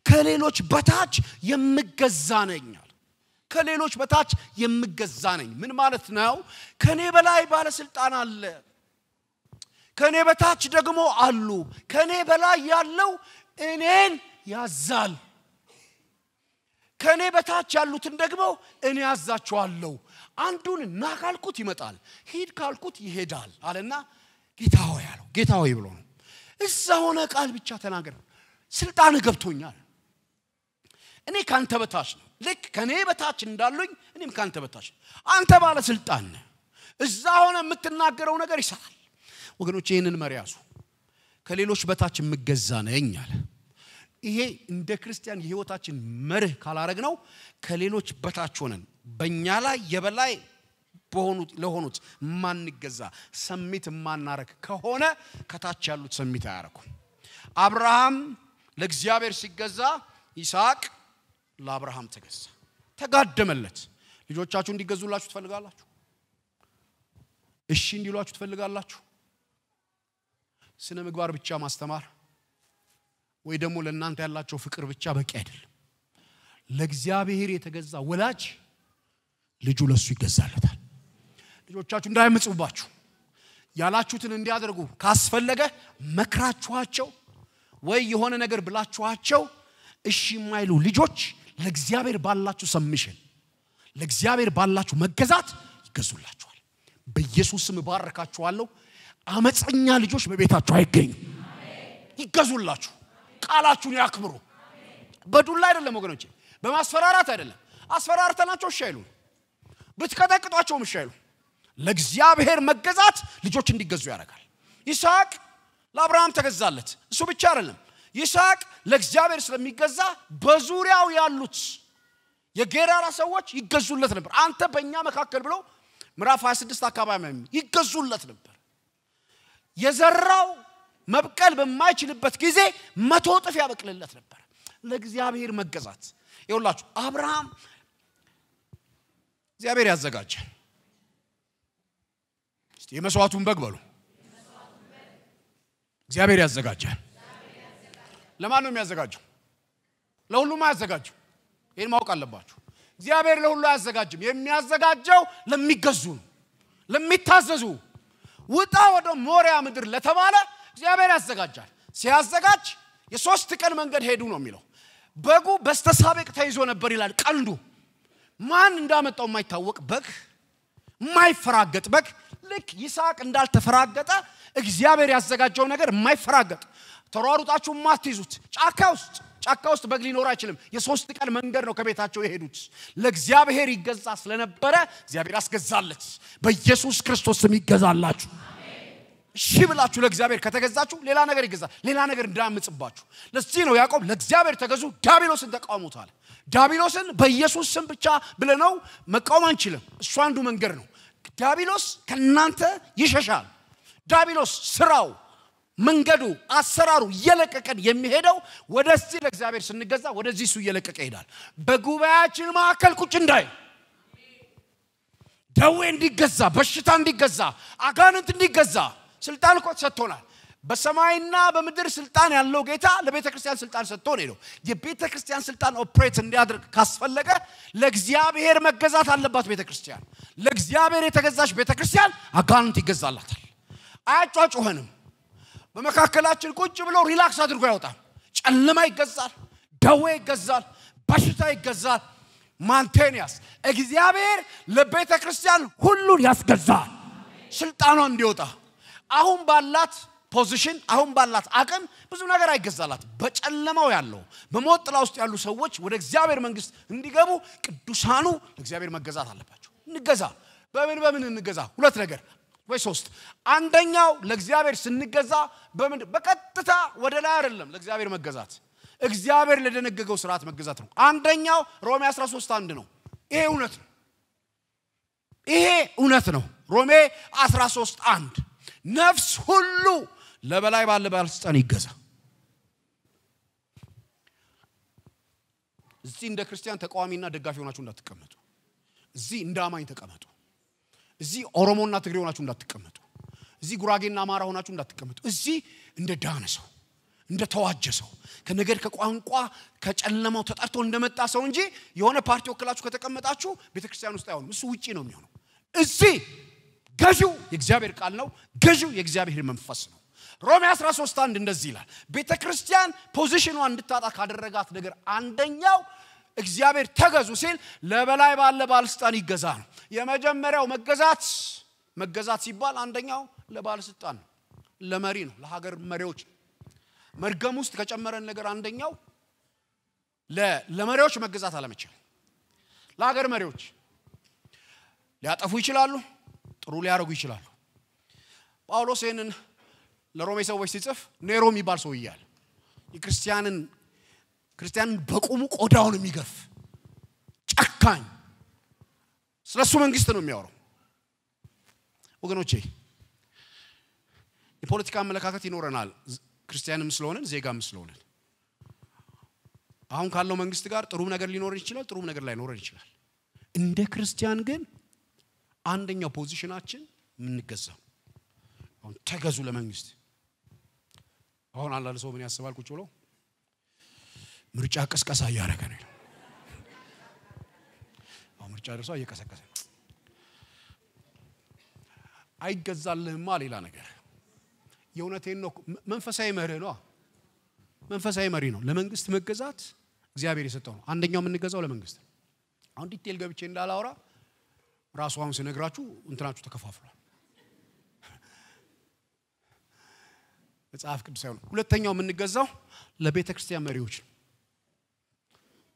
ከሌሎች በታች የምገዛ ነኝ ከሌሎች በታች የምገዛ ነኝ ምን ማለት ነው ከኔ በላይ ባለስልጣን አለ ከኔ በታች ደግሞ አሉ ከኔ በላይ ያለው እኔን ያዛል ከኔ በታች ያሉትን ደግሞ እኔ ያዛቸዋለሁ አንዱን ናካልኩት ይመጣል ሂድ ካልኩት ይሄዳል አለና ጌታ ሆይ ብሎ ነው እዛ ሆነ ቃል ብቻ ተናገር ስልጣን ገብቶኛል እኔ ካንተ በታች ነው ልክ ከኔ በታች እንዳሉኝ እኔም ካንተ በታች አንተ ባለ ስልጣን ነህ እዛ ሆነ የምትናገረው ነገር ይሰራል ወገኖች ይሄንን መሪያሱ ከሌሎች በታች የምገዛ ነኝ አለ ይሄ እንደ ክርስቲያን የህይወታችን መርህ ካላረግነው ከሌሎች በታች ሆነን በእኛ ላይ የበላይ ለሆኑት ማንገዛ ሰሚት ማናረክ ከሆነ ከታች ያሉት ሰሚት አያረኩ አብርሃም ለእግዚአብሔር ሲገዛ ይስሐቅ ለአብርሃም ተገዛ ተጋደመለት ልጆቻችሁ እንዲገዙላችሁ ትፈልጋላችሁ እሺ እንዲሏችሁ ትፈልጋላችሁ ስነ ምግባር ብቻ ማስተማር ወይ ደግሞ ለእናንተ ያላችሁ ፍቅር ብቻ በቂ አይደለም ለእግዚአብሔር የተገዛ ወላጅ ልጁ ለሱ ይገዛለታል ልጆቻችሁ እንዳይመጽቡባችሁ ያላችሁትን እንዲያደርጉ ካስፈለገ መክራችኋቸው ወይ የሆነ ነገር ብላችኋቸው እሺ የማይሉ ልጆች ለእግዚአብሔር ባላችሁ ሰምሽን ለእግዚአብሔር ባላችሁ መገዛት ይገዙላችኋል በኢየሱስ ስም ባረካችኋለሁ አመፀኛ ልጆች በቤታችሁ አይገኙ ይገዙላችሁ ቃላችሁን ያክብሩ በዱላ አይደለም ወገኖቼ በማስፈራራት አይደለም አስፈራርተናቸው ሻይሉ ብትቀጠቅጧቸው ሻይሉ ለእግዚአብሔር መገዛት ልጆች እንዲገዙ ያደርጋል ይስሐቅ ለአብርሃም ተገዛለት እሱ ብቻ አይደለም ይስሐቅ ለእግዚአብሔር ስለሚገዛ በዙሪያው ያሉት የጌራራ ሰዎች ይገዙለት ነበር አንተ በእኛ መካከል ብለው ምዕራፍ 26 አካባቢ ይገዙለት ነበር የዘራው መብቀል በማይችልበት ጊዜ 100 እጥፍ ያበቅልለት ነበር ለእግዚአብሔር መገዛት ይውላችሁ አብርሃም እግዚአብሔር ያዘጋጃል እስቲ የመስዋዕቱን በግ በሉ እግዚአብሔር ያዘጋጃል ለማን ነው የሚያዘጋጀው ለሁሉም ያዘጋጀው ይሄን ማወቅ አለባችሁ እግዚአብሔር ለሁሉ ያዘጋጅም የሚያዘጋጀው ለሚገዙ ለሚታዘዙ ውጣ ወደ ሞሪያ ምድር ለተባለ እግዚአብሔር ያዘጋጃል ሲያዘጋጅ የሶስት ቀን መንገድ ሄዱ ነው የሚለው በጉ በስተሳበቅ ተይዞ ነበር ይላል ቀንዱ ማን እንዳመጣው የማይታወቅ በግ የማይፈራገጥ በግ ልክ ይስሐቅ እንዳልተፈራገጠ እግዚአብሔር ያዘጋጀው ነገር የማይፈራገጥ ተሯሩጣችሁ ማትይዙት ጫካ ውስጥ በግ ሊኖር አይችልም የሶስት ቀን መንገድ ነው ከቤታቸው የሄዱት ለእግዚአብሔር ይገዛ ስለነበረ እግዚአብሔር አስገዛለት በኢየሱስ ክርስቶስ ስም ይገዛላችሁ እሺ ብላችሁ ለእግዚአብሔር ከተገዛችሁ ሌላ ነገር ይገዛል ሌላ ነገር እንዳያምጽባችሁ ለዚህ ነው ያዕቆብ ለእግዚአብሔር ተገዙ ዲያብሎስን ተቃውሙታል ዲያብሎስን በኢየሱስ ስም ብቻ ብለነው መቃወም አንችልም እሱ አንዱ መንገድ ነው ዲያብሎስ ከናንተ ይሸሻል ዲያብሎስ ስራው መንገዱ አሰራሩ የለቀቀን የሚሄደው ወደዚህ ለእግዚአብሔር ስንገዛ ወደዚህ እሱ የለቀቀ ይሄዳል በጉባኤያችን ማከል ቁጭ እንዳይ ደዌ እንዲገዛ በሽታ እንዲገዛ አጋንንት እንዲገዛ ስልጣን እኮ ሰጥቶናል በሰማይና በምድር ስልጣን ያለው ጌታ ለቤተክርስቲያን ስልጣን ሰጥቶ ነው የቤተክርስቲያን ስልጣን ኦፕሬት እንዲያደርግ ካስፈለገ ለእግዚአብሔር መገዛት አለባት ቤተክርስቲያን ለእግዚአብሔር የተገዛች ቤተክርስቲያን አጋንንት ይገዛላታል አያጫጩህንም በመካከላችን ቁጭ ብሎ ሪላክስ አድርጎ ያወጣል ጨለማ ይገዛል ደዌ ይገዛል በሽታ ይገዛል ማንቴኒያስ እግዚአብሔር ለቤተክርስቲያን ሁሉን ያስገዛል ስልጣኗ እንዲወጣ አሁን ባላት ፖዚሽን አሁን ባላት አቅም ብዙ ነገር አይገዛላት በጨለማው ያለው በሞት ጥላ ውስጥ ያሉ ሰዎች ወደ እግዚአብሔር መንግስት እንዲገቡ ቅዱሳኑ ለእግዚአብሔር መገዛት አለባቸው እንገዛ በምን እንገዛ ሁለት ነገር ወይ ሶስት አንደኛው ለእግዚአብሔር ስንገዛ በቀጥታ ወደ ላይ አይደለም ለእግዚአብሔር መገዛት እግዚአብሔር ለደነገገው ሥርዓት መገዛት ነው አንደኛው ሮሜ 13:1 ነው ይሄ እውነት ነው ሮሜ 13:1 ነፍስ ሁሉ ለበላይ ባለ ባለስልጣን ይገዛ እዚህ እንደ ክርስቲያን ተቃዋሚና ደጋፊ ሆናችሁ እንዳትቀመጡ እዚህ እንዳማኝ ተቀመጡ እዚህ ኦሮሞና ትግሬ ሆናችሁ እንዳትቀመጡ እዚህ ጉራጌና አማራ ሆናችሁ እንዳትቀመጡ እዚህ እንደ ዳነ ሰው እንደ ተዋጀ ሰው ከነገር ከቋንቋ ከጨለማው ተጣርቶ እንደመጣ ሰው እንጂ የሆነ ፓርቲ ወክላችሁ ከተቀመጣችሁ ቤተክርስቲያን ውስጥ አይሆንም እሱ ውጪ ነው የሚሆነው እዚህ ገዢው የእግዚአብሔር ቃል ነው ገዢው የእግዚአብሔር መንፈስ ነው ሮሜ 13:1 እንደዚህ ይላል ቤተክርስቲያን ፖዚሽኗን እንድታጣ ካደረጋት ነገር አንደኛው እግዚአብሔር ተገዙ ሲል ለበላይ ባለ ባለስልጣን ይገዛ ነው የመጀመሪያው መገዛት ሲባል አንደኛው ለባለስልጣን ለመሪ ነው ለሀገር መሪዎች መርገም ውስጥ ከጨመረን ነገር አንደኛው ለመሪዎች መገዛት አለመቻል ለሀገር መሪዎች ሊያጠፉ ይችላሉ ጥሩ ሊያረጉ ይችላሉ ጳውሎስ ይሄንን ለሮሜ ሰዎች ሲጽፍ ኔሮ የሚባል ሰው ይያል የክርስቲያንን በቁሙ ቆዳውን የሚገፍ ጨካኝ ስለሱ መንግስት ነው የሚያወራው ወገኖቼ የፖለቲካ አመለካከት ይኖረናል ክርስቲያንም ስለሆነን ዜጋም ስለሆነን አሁን ካለው መንግስት ጋር ጥሩ ነገር ሊኖር ይችላል ጥሩ ነገር ላይኖር ይችላል እንደ ክርስቲያን ግን አንደኛው ፖዚሽናችን ምንገዛው አሁን ተገዙ ለመንግስት አሁን አንዳንድ ሰው ምን ያስባል ቁጭ ብሎ ምርጫ ቀስቀሳ ያረገ ነው አሁን ምርጫ ደርሶ እየቀሰቀሰ አይገዛልህማ ሌላ ነገር የእውነቴን ነው መንፈሳዊ መሪ ነው ለመንግስት መገዛት እግዚአብሔር የሰጠው ነው አንደኛው የምንገዛው ለመንግስት አሁን ዲቴል ገብቼ እንዳላወራ ራስዋን ሲነግራችሁ እንትናችሁ ተከፋፍሏል መጽሐፍ ቅዱስ አይሆን ሁለተኛው የምንገዛው ለቤተክርስቲያን መሪዎች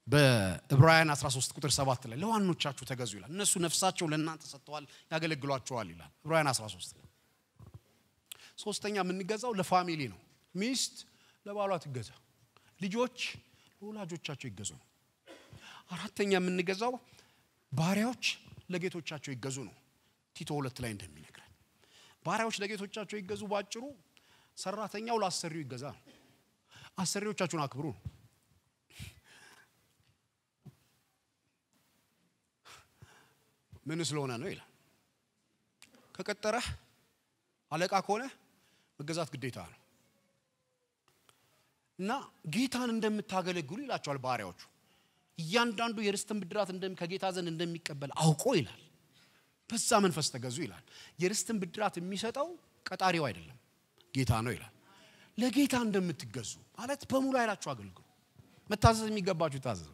በዕብራውያን 13:7 ላይ ለዋኖቻችሁ ተገዙ ይላል እነሱ ነፍሳቸው ለእናንተ ሰጥተዋል ያገለግሏቸዋል ይላል ዕብራውያን 13 ሶስተኛ የምንገዛው ለፋሚሊ ነው ሚስት ለባሏ ትገዛ ልጆች ለወላጆቻቸው ይገዙ ነው አራተኛ የምንገዛው ባሪያዎች ለጌቶቻቸው ይገዙ ነው ቲቶ 2 ላይ እንደሚነግረን ባሪያዎች ለጌቶቻቸው ይገዙ ባጭሩ ሰራተኛው ለአሰሪው ይገዛ አሰሪዎቻችሁን አክብሩ ምን ስለሆነ ነው ይላል ከቀጠረህ አለቃ ከሆነ መገዛት ግዴታ ነው እና ጌታን እንደምታገለግሉ ይላቸዋል ባሪያዎቹ እያንዳንዱ የርስትን ብድራት ከጌታ ዘንድ እንደሚቀበል አውቆ ይላል በዛ መንፈስ ተገዙ ይላል የርስትን ብድራት የሚሰጠው ቀጣሪው አይደለም ጌታ ነው ይላል ለጌታ እንደምትገዙ ማለት በሙሉ አይላችሁ አገልግሉ መታዘዝ የሚገባችሁ ታዘዙ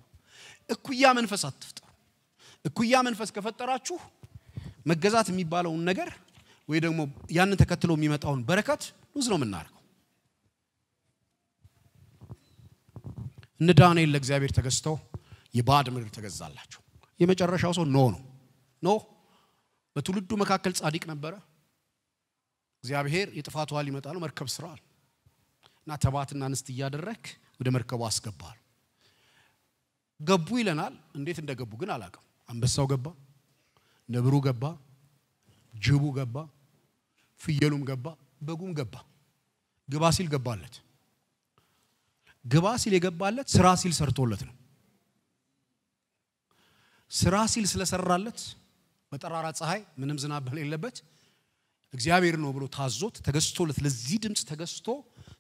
እኩያ መንፈስ አትፍጠሩ እኩያ መንፈስ ከፈጠራችሁ መገዛት የሚባለው ነገር ወይ ደግሞ ያንን ተከትሎ የሚመጣውን በረከት ሉዝ ነው የምናርገው እነ ዳንኤል ለእግዚአብሔር ተገዝተው የባዕድ ምድር ተገዛላቸው የመጨረሻው ሰው ኖ በትውልዱ መካከል ጻድቅ ነበረ እግዚአብሔር የጥፋቱ ኃይል ይመጣል መርከብ ስራል እና ተባትና እንስት ያደረክ ወደ መርከቡ አስገባል ገቡ ይለናል እንዴት እንደገቡ ግን አላቀም አንበሳው ገባ ነብሩ ገባ ጅቡ ገባ ፍየሉም ገባ በጉም ገባ ግባ ሲል ገባለት ግባ ሲል የገባለት ስራ ሲል ሰርቶለት ነው ስራ ሲል ስለሰራለት በጠራራ ፀሐይ ምንም ዝናብ በሌለበት እግዚአብሔር ነው ብሎ ታዞት ተገዝቶለት ለዚህ ድምጽ ተገዝቶ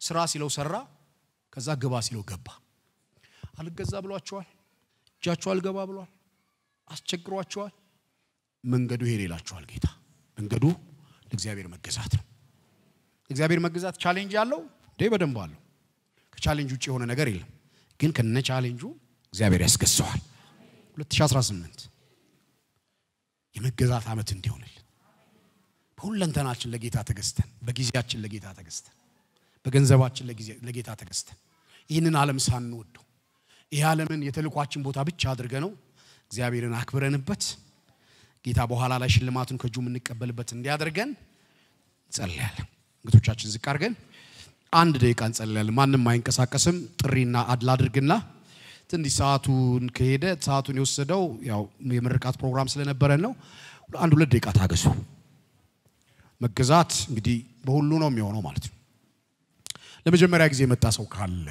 ስራ ሲለው ሰራ ከዛ ግባ ሲለው ገባ አልገዛ ብሏቸዋል እጃቸው አልገባ ብሏል አስቸግሯቸዋል መንገዱ ይሄ ይላቸዋል ጌታ መንገዱ ለእግዚአብሔር መገዛት ነው እግዚአብሔር መገዛት ቻሌንጅ ያለው በደንብ አለው ከቻሌንጅ ውጪ የሆነ ነገር የለም ግን ከነ ቻሌንጁ እግዚአብሔር ያስገዛዋል 2018 የመገዛት አመት እንዲሆንልን በሁለንተናችን ለጌታ ተገዝተን በጊዜያችን ለጌታ ተገዝተን በገንዘባችን ለጌታ ተገዝተን ይህንን ዓለም ሳንወደው ይህ ዓለምን የተልኳችን ቦታ ብቻ አድርገነው እግዚአብሔርን አክብረንበት ጌታ በኋላ ላይ ሽልማቱን ከጁ እንቀበልበት እንዲያደርገን ጸልያለን እንግቶቻችን ዝቅ አድርገን አንድ ደቂቃ እንጸልያለን ማንንም አይንቀሳቀስም ጥሪና አድላ አድርግና ትንሽ ሰዓቱን የወሰደው ያው የምርቃት ፕሮግራም ስለነበረ ነው 1-2 ደቂቃ ታገሱ መገዛት እንግዲህ በሁሉ ነው የሚሆነው ማለት ነው ለመጀመሪያ ጊዜ መጣ ሰው ካለ